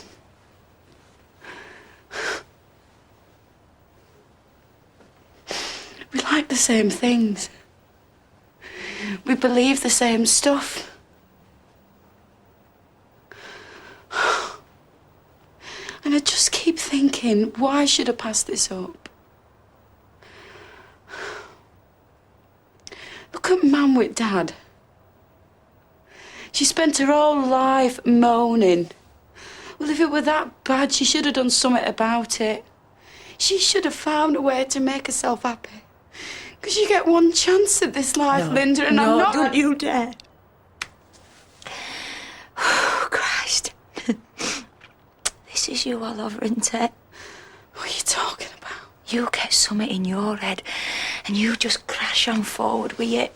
We like the same things. We believe the same stuff. And I just keep thinking, thinking, why should I pass this up? Look at Mam with Dad. She spent her whole life moaning. Well, if it were that bad, she should have done something about it. She should have found a way to make herself happy. Because you get one chance at this life, Linda, and I'm not... don't you dare. Oh, Christ. This is you all over, isn't it? What are you talking about? You get something in your head and you just crash on forward with it.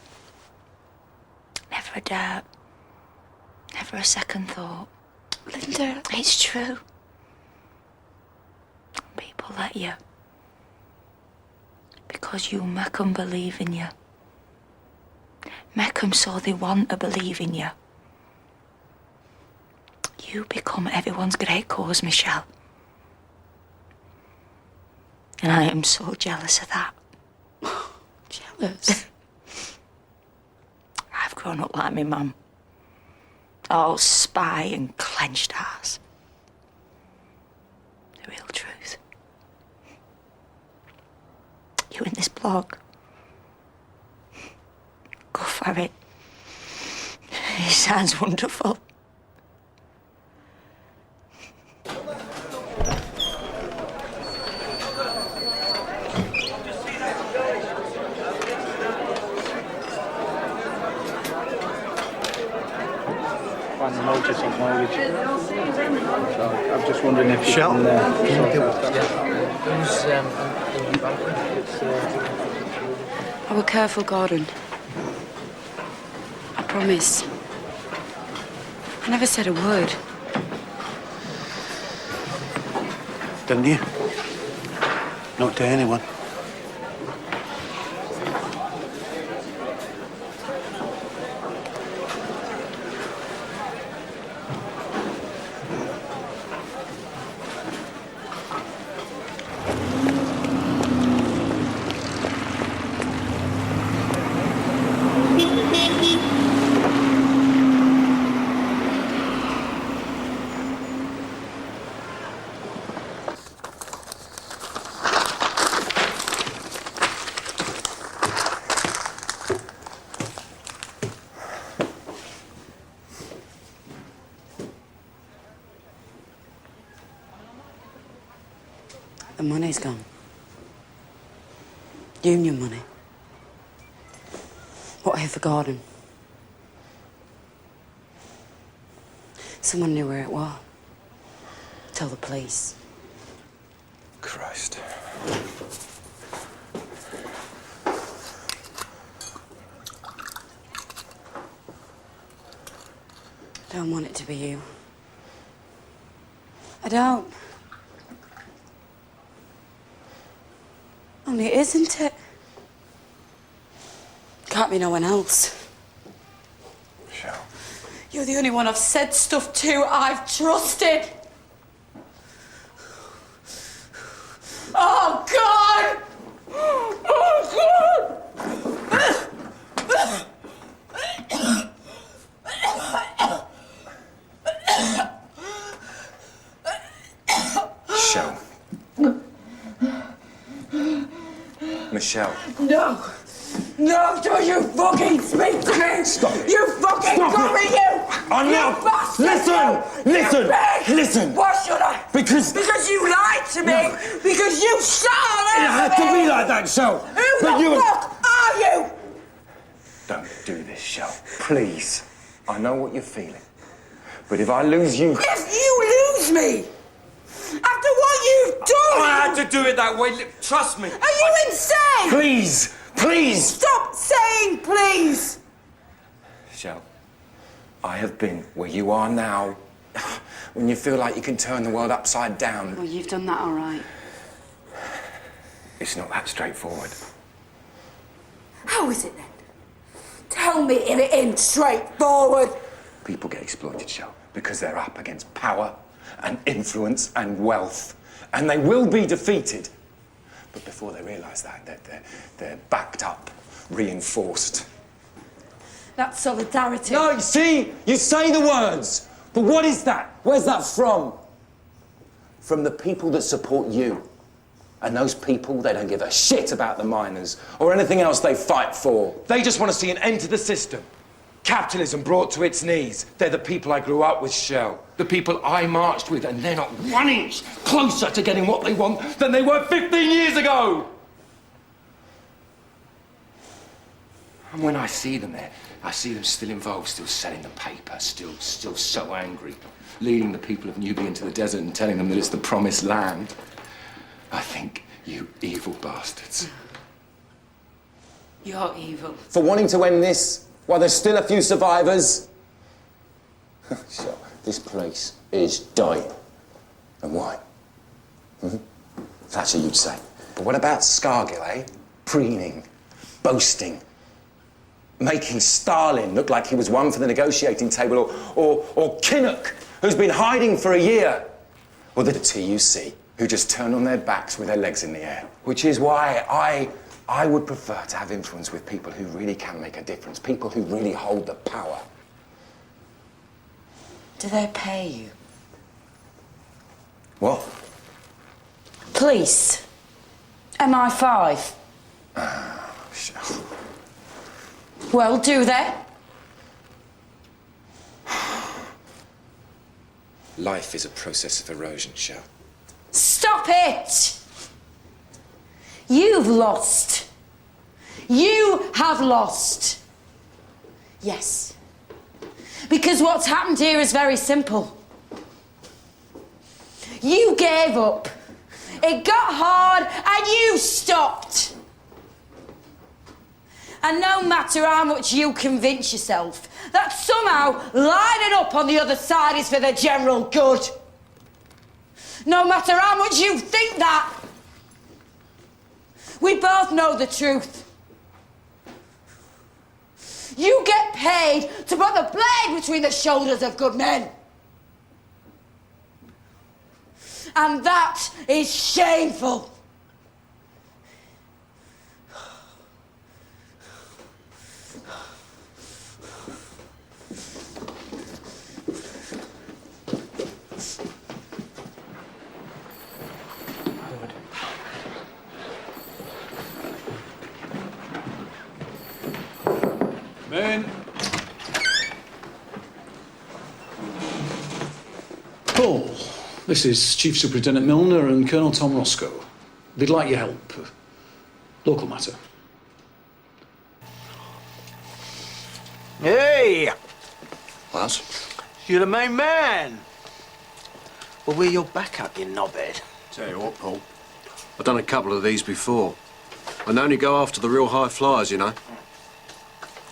Never a doubt. Never a second thought. Linda... It's true. People let you. Because you make 'em believe in you. Make 'em so they want to believe in you. You become everyone's great cause, Michelle. And I am so jealous of that. Jealous? I've grown up like my mum. All spy and clenched arse. The real truth. You in this blog. Go for it. It sounds wonderful. Find the notice on mortgage. So I'm just wondering if you Shall can... can you do I were careful, Gordon. I promise. I never said a word. Didn't you? Not to anyone. The money's gone. Union money. What I have for Gordon. Someone knew where it was. Tell the police. Christ. Don't want it to be you. I don't. Only it isn't it? Can't be no one else. Sure. You're the only one I've said stuff to, I've trusted. Oh, God! Oh, Michelle. Michelle. No! No, don't you fucking speak to me! Stop it. You fucking Stop it. you! I'm You not. bastard, Listen! you! Listen! You pig! Listen! Why should I? Because you lied to me! No. Because you shot it had to be like that, Shell. Who the fuck are you? Don't do this, Shell. Please. I know what you're feeling. But if I lose you... If you lose me! After what you've done! I had to do it that way. Trust me. Are you insane? Please! Please! Stop saying please! Shell, I have been where you are now. When you feel like you can turn the world upside down. Well, you've done that all right. It's not that straightforward. How is it then? Tell me if it ain't straightforward. People get exploited, Shell, because they're up against power and influence and wealth. And they will be defeated. But before they realise that, they're backed up, reinforced. That's solidarity. No, you see? You say the words. But what is that? Where's that from? from the people that support you. And those people, they don't give a shit about the miners or anything else they fight for. They just want to see an end to the system. Capitalism brought to its knees. They're the people I grew up with, Shell. The people I marched with, and they're not 1 inch closer to getting what they want than they were 15 years ago. And when I see them there, I see them still involved, still selling the paper, still so angry, leading the people of Nubia into the desert and telling them that it's the promised land. I think, you evil bastards. You're evil. For wanting to end this while there's still a few survivors. So, this place is dying. And why? That's what you'd say. But what about Scargill, eh? Preening, boasting, making Stalin look like he was one for the negotiating table, or Kinnock, who's been hiding for a year, or the TUC, who just turn on their backs with their legs in the air. Which is why I would prefer to have influence with people who really can make a difference, people who really hold the power. Do they pay you? What? Police. MI5. Well, do they? Life is a process of erosion, Shell. Stop it! You've lost. You have lost. Yes. Because what's happened here is very simple. You gave up. It got hard and you stopped. And no matter how much you convince yourself that somehow lining up on the other side is for the general good, no matter how much you think that, we both know the truth. You get paid to put the blade between the shoulders of good men. And that is shameful. Men. Paul, this is Chief Superintendent Milner and Colonel Tom Roscoe. They'd like your help. Local matter. Hey! Lads? You're the main man. Well, where your back up, you knobhead? Tell you what, Paul. I've done a couple of these before. And only go after the real high flyers, you know.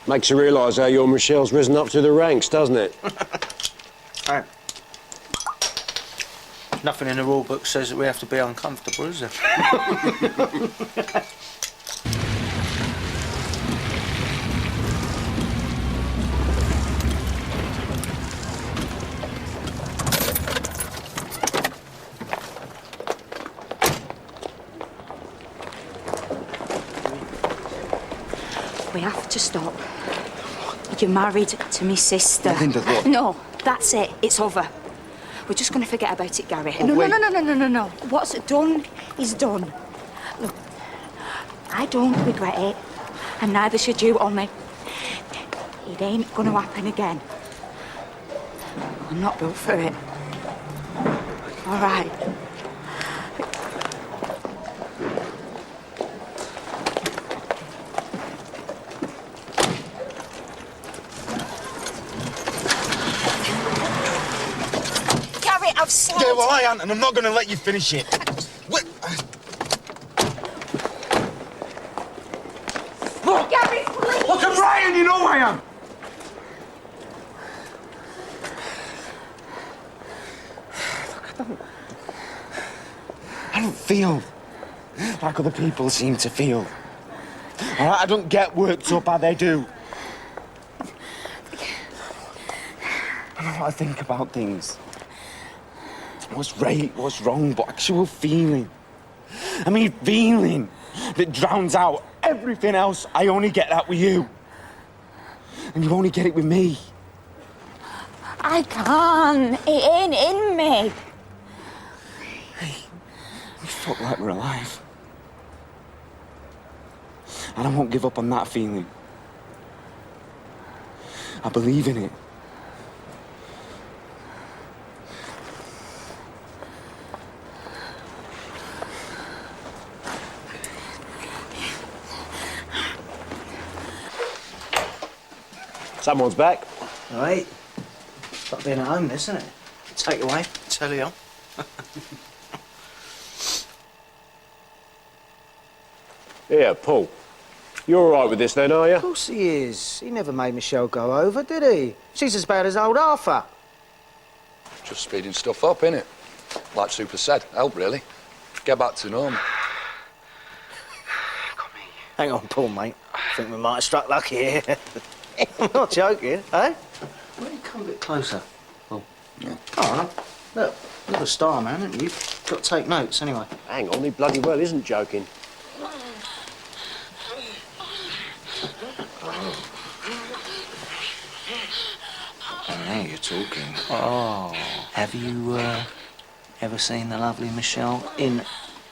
Makes you realise how your Michelle's risen up through the ranks, doesn't it? Hey. Nothing in the rule book says that we have to be uncomfortable, is there? We have to stop. You're married to my sister. Nothing does what? No, that's it. It's over. We're just going to forget about it, Gary. Oh, wait. No. What's done is done. Look, I don't regret it, and neither should you, only it ain't going to happen again. I'm not built for it. All right. I've said... Yeah, well, I ain't, and I'm not going to let you finish it. Wait. Look, Gary, please! Look, I'm Ryan, you know I am. Look, I don't feel like other people seem to feel. All right, I don't get worked up how they do. I know what I think about things. What's right, what's wrong, but actual feeling. I mean, feeling that drowns out everything else. I only get that with you. And you only get it with me. I can't. It ain't in me. fuck like we're alive. And I won't give up on that feeling. I believe in it. Someone's back. All right. It's like being at home, isn't it? Take away, telly on. Yeah, Paul. You're all right with this then, are you? Of course he is. He never made Michelle go over, did he? She's as bad as old Arthur. Just speeding stuff up, innit? Like Super said, help really. Get back to normal. Hang on, Paul, mate. I think we might have struck lucky here. I'm not joking, eh? Why don't you come a bit closer, Paul? No. All right. Look, you're the star man, aren't you? You've got to take notes, anyway. Hang on, he bloody well isn't joking. Now you're talking. Oh. Have you, ever seen the lovely Michelle in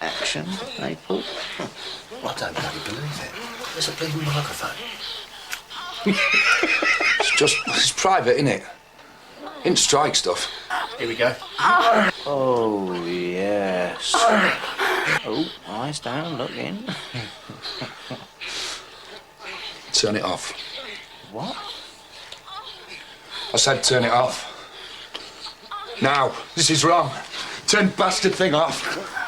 action, eh, Paul? I don't bloody believe it. There's a bleeding microphone. It's private, innit? In strike stuff. Here we go. Oh, yes. Oh, eyes down, look in. Turn it off. What? I said turn it off. Now, this is wrong. Turn the bastard thing off.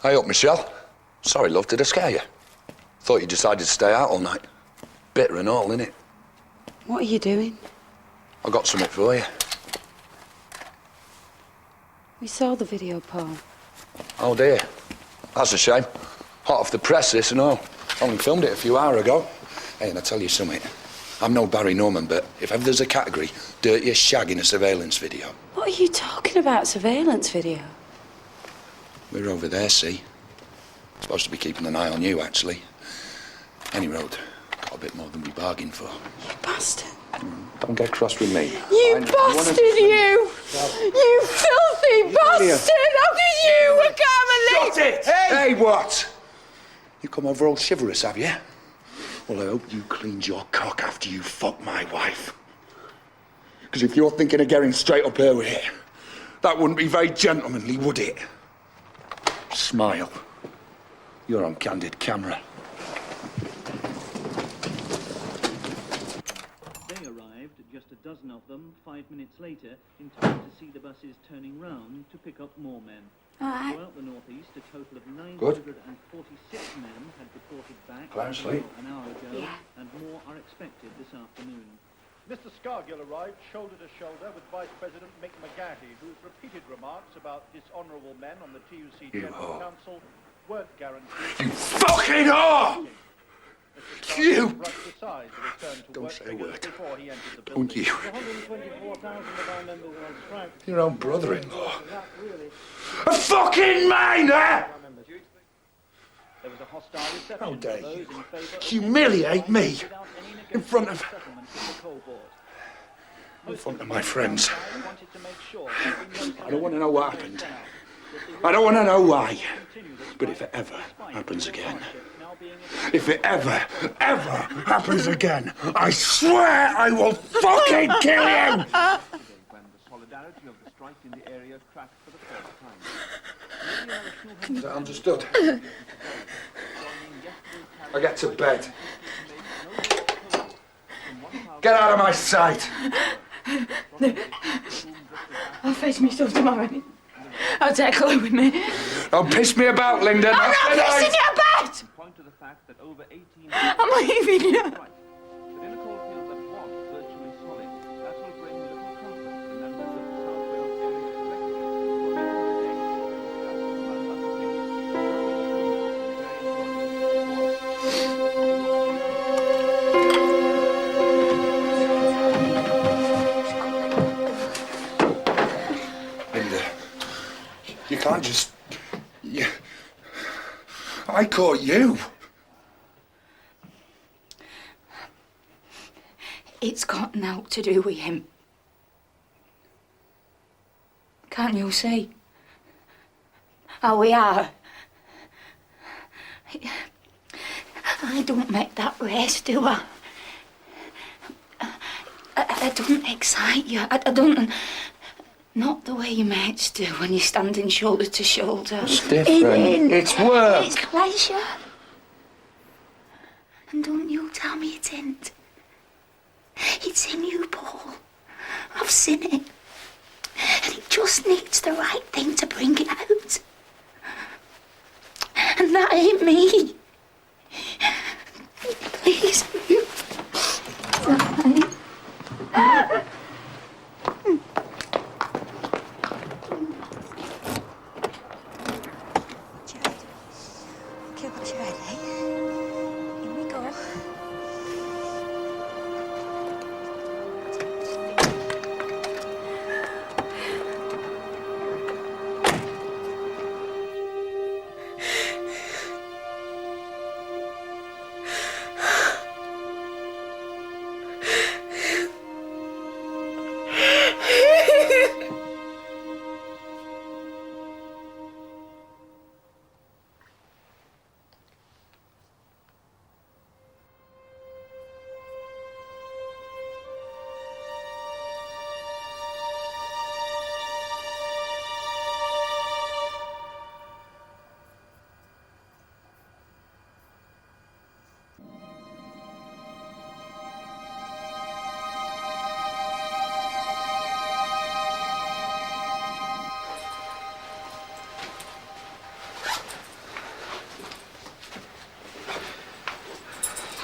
Hey up, Michelle. Sorry, love, did I scare you? Thought you decided to stay out all night. Bitter and all, innit? What are you doing? I got something for you. We saw the video, Paul. Oh dear. That's a shame. Hot off the press, this and all. Only filmed it a few hours ago. Hey, and I tell you something. I'm no Barry Norman, but if ever there's a category, dirtiest shag in a surveillance video. What are you talking about, surveillance video? We're over there, see? Supposed to be keeping an eye on you, actually. Any road, got a bit more than we bargained for. You bastard. Don't get cross with me. You bastard, you! You filthy bastard! How can you? I can't believe it! Hey, what? You come over all chivalrous, have you? Well, I hope you cleaned your cock after you fucked my wife. Because if you're thinking of getting straight up here with it, that wouldn't be very gentlemanly, would it? Smile. You're on candid camera. They arrived, just a dozen of them, 5 minutes later, in time to see the buses turning round to pick up more men. Throughout the northeast, a total of 946 men had reported back an hour ago, and more are expected this afternoon. Mr. Scargill arrived shoulder to shoulder with Vice President Mick McGahey, whose repeated remarks about dishonourable men on the TUC General Council weren't guaranteed. You fucking whore! You! Don't say a word. Don't you? Your own brother-in-law. A fucking miner! How dare you humiliate me in front of my friends. I don't want to know what happened. I don't want to know why. But if it ever happens again, if it ever happens again, I swear I will fucking kill you! When the solidarity of the strike in the area cracked for the first time. Is that understood? I get to bed. Get out of my sight. I'll face me stuff tomorrow. I'll take Chloe with me. Don't piss me about, Linda. I'm not pissing you about! Point to the fact that over 18 I'm leaving you. But in a coalfield that was virtually solid, that will bring little comfort to members of the South Wales Area Linda, you can't just... I caught you. It's got naught to do with him. Can't you see? How we are? I don't make that race, do I? I don't excite you. I don't... Not the way your mates do when you're standing shoulder to shoulder. It's different. It's work. It's pleasure. And don't you tell me it ain't. It's in you, Paul. I've seen it. And it just needs the right thing to bring it out. And that ain't me. Please. Okay, what's your head, eh? Here we go.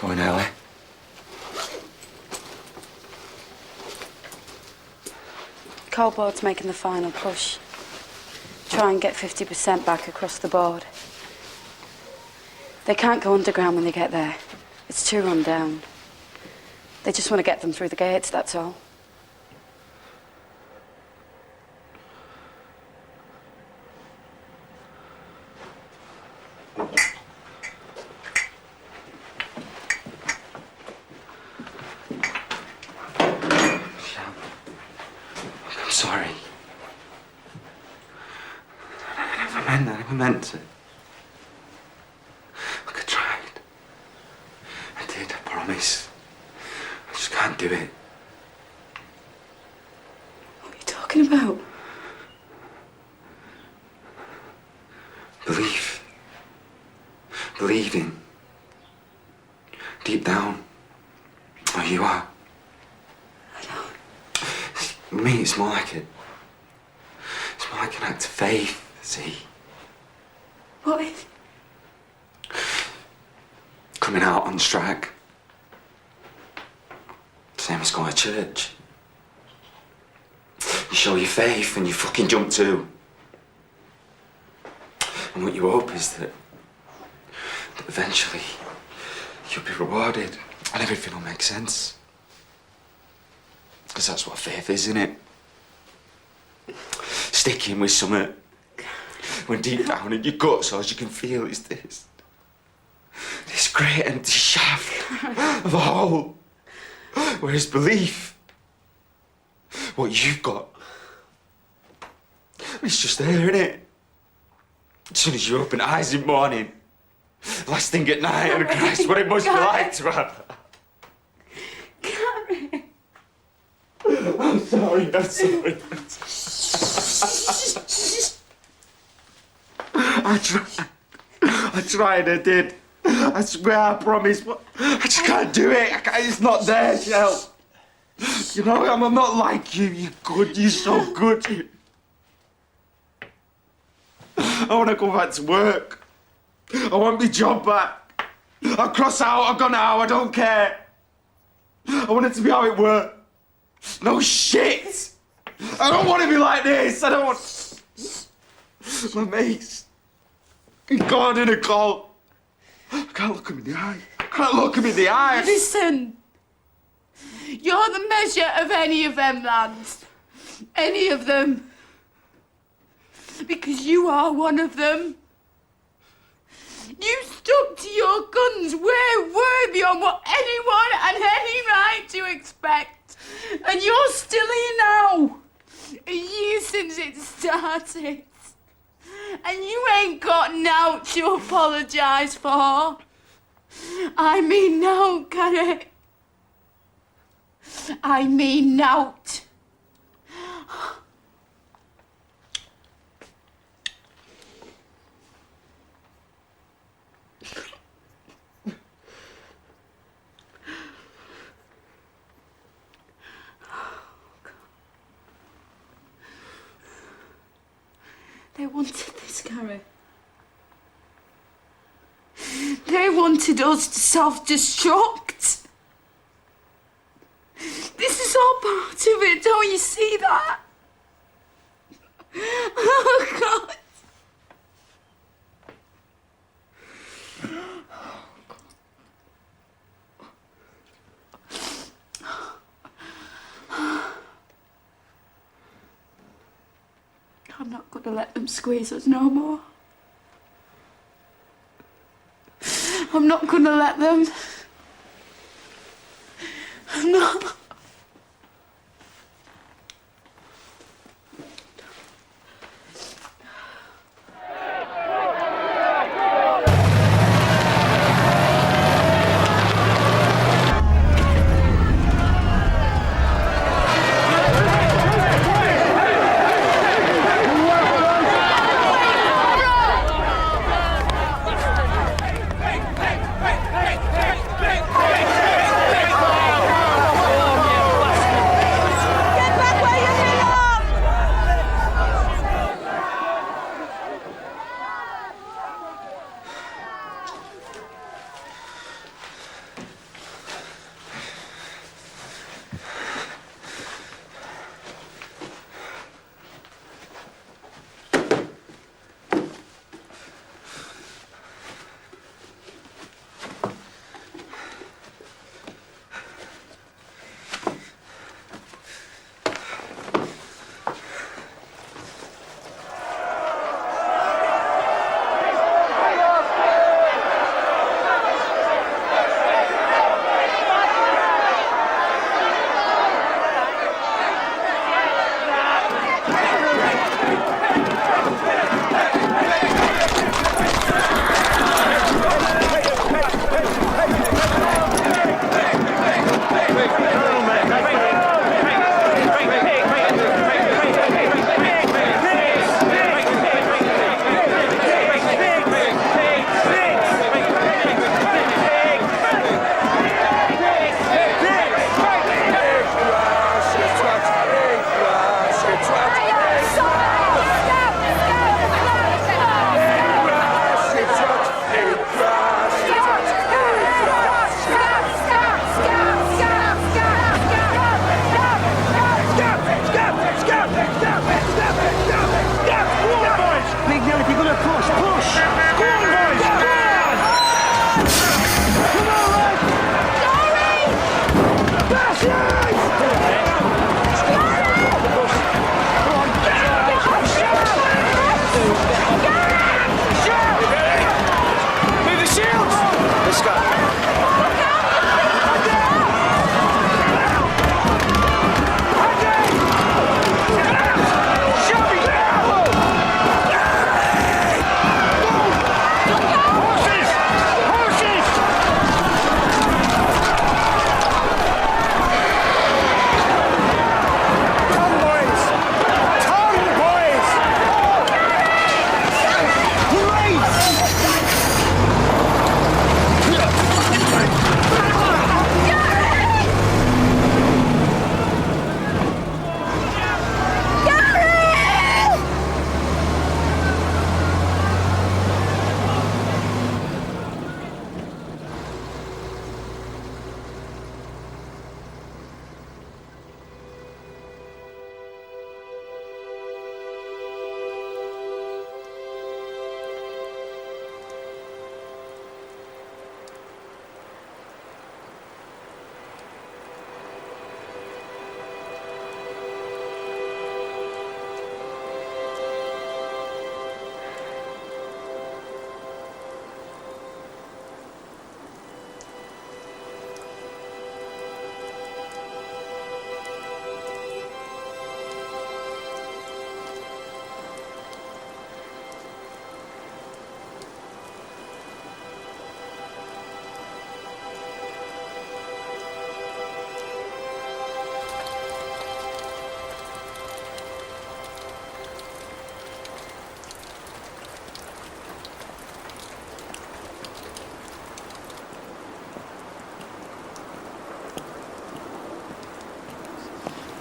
Going early. Coalboard's making the final push. Try and get 50% back across the board. They can't go underground when they get there. It's too run down. They just want to get them through the gates, that's all. I'm sorry. I never meant to. Look, I tried. I did, I promise. I just can't do it. What are you talking about? Belief. Believing. Deep down. Oh, you are. For me, it's more like it. It's more like an act of faith, see? What is? Coming out on strike. Same as going to church. You show your faith and you fucking jump too. And what you hope is that eventually you'll be rewarded and everything will make sense. Because that's what faith is, isn't it? Sticking with something when deep down in your guts all you can feel is this great empty shaft of a hole. Whereas belief, what you've got, it's just there, isn't it? As soon as you open eyes in the morning, last thing at night, and Christ, what it must be like to have. I'm sorry, I'm sorry. I tried, I did. I swear, I promise. But I just can't do it. It's not there, Shell. You know, I'm not like you. You're good. You're so good. I want to go back to work. I want my job back. I'll cross out. I'll go now. I don't care. I want it to be how it were. No shit. I don't want to be like this. I don't want... My mates. God in a call. I can't look him in the eye. I can't look him in the eye. Listen. You're the measure of any of them lads. Any of them. Because you are one of them. You stuck to your guns way beyond what anyone had any right to expect. And you're still here now. A year since it started. And you ain't got nought to apologise for. I mean nought, Gary. I mean nought. They wanted this, Gary. They wanted us to self-destruct. This is all part of it, don't you see that? Oh, God. I'm not going to let them squeeze us no more. I'm not going to let them. I'm not.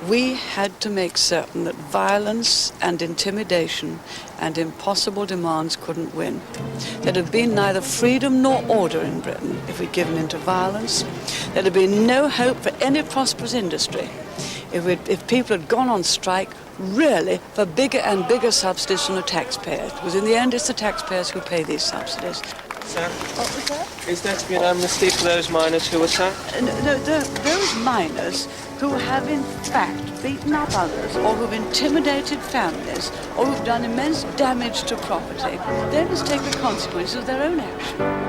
We had to make certain that violence and intimidation and impossible demands couldn't win. There'd have been neither freedom nor order in Britain if we'd given in to violence. There'd have been no hope for any prosperous industry if people had gone on strike really for bigger and bigger subsidies from the taxpayers. Because in the end, it's the taxpayers who pay these subsidies. Sam, What was that? is there to be an amnesty for those miners who were sacked? Those miners who have in fact beaten up others or who've intimidated families or who've done immense damage to property, they must take the consequences of their own action.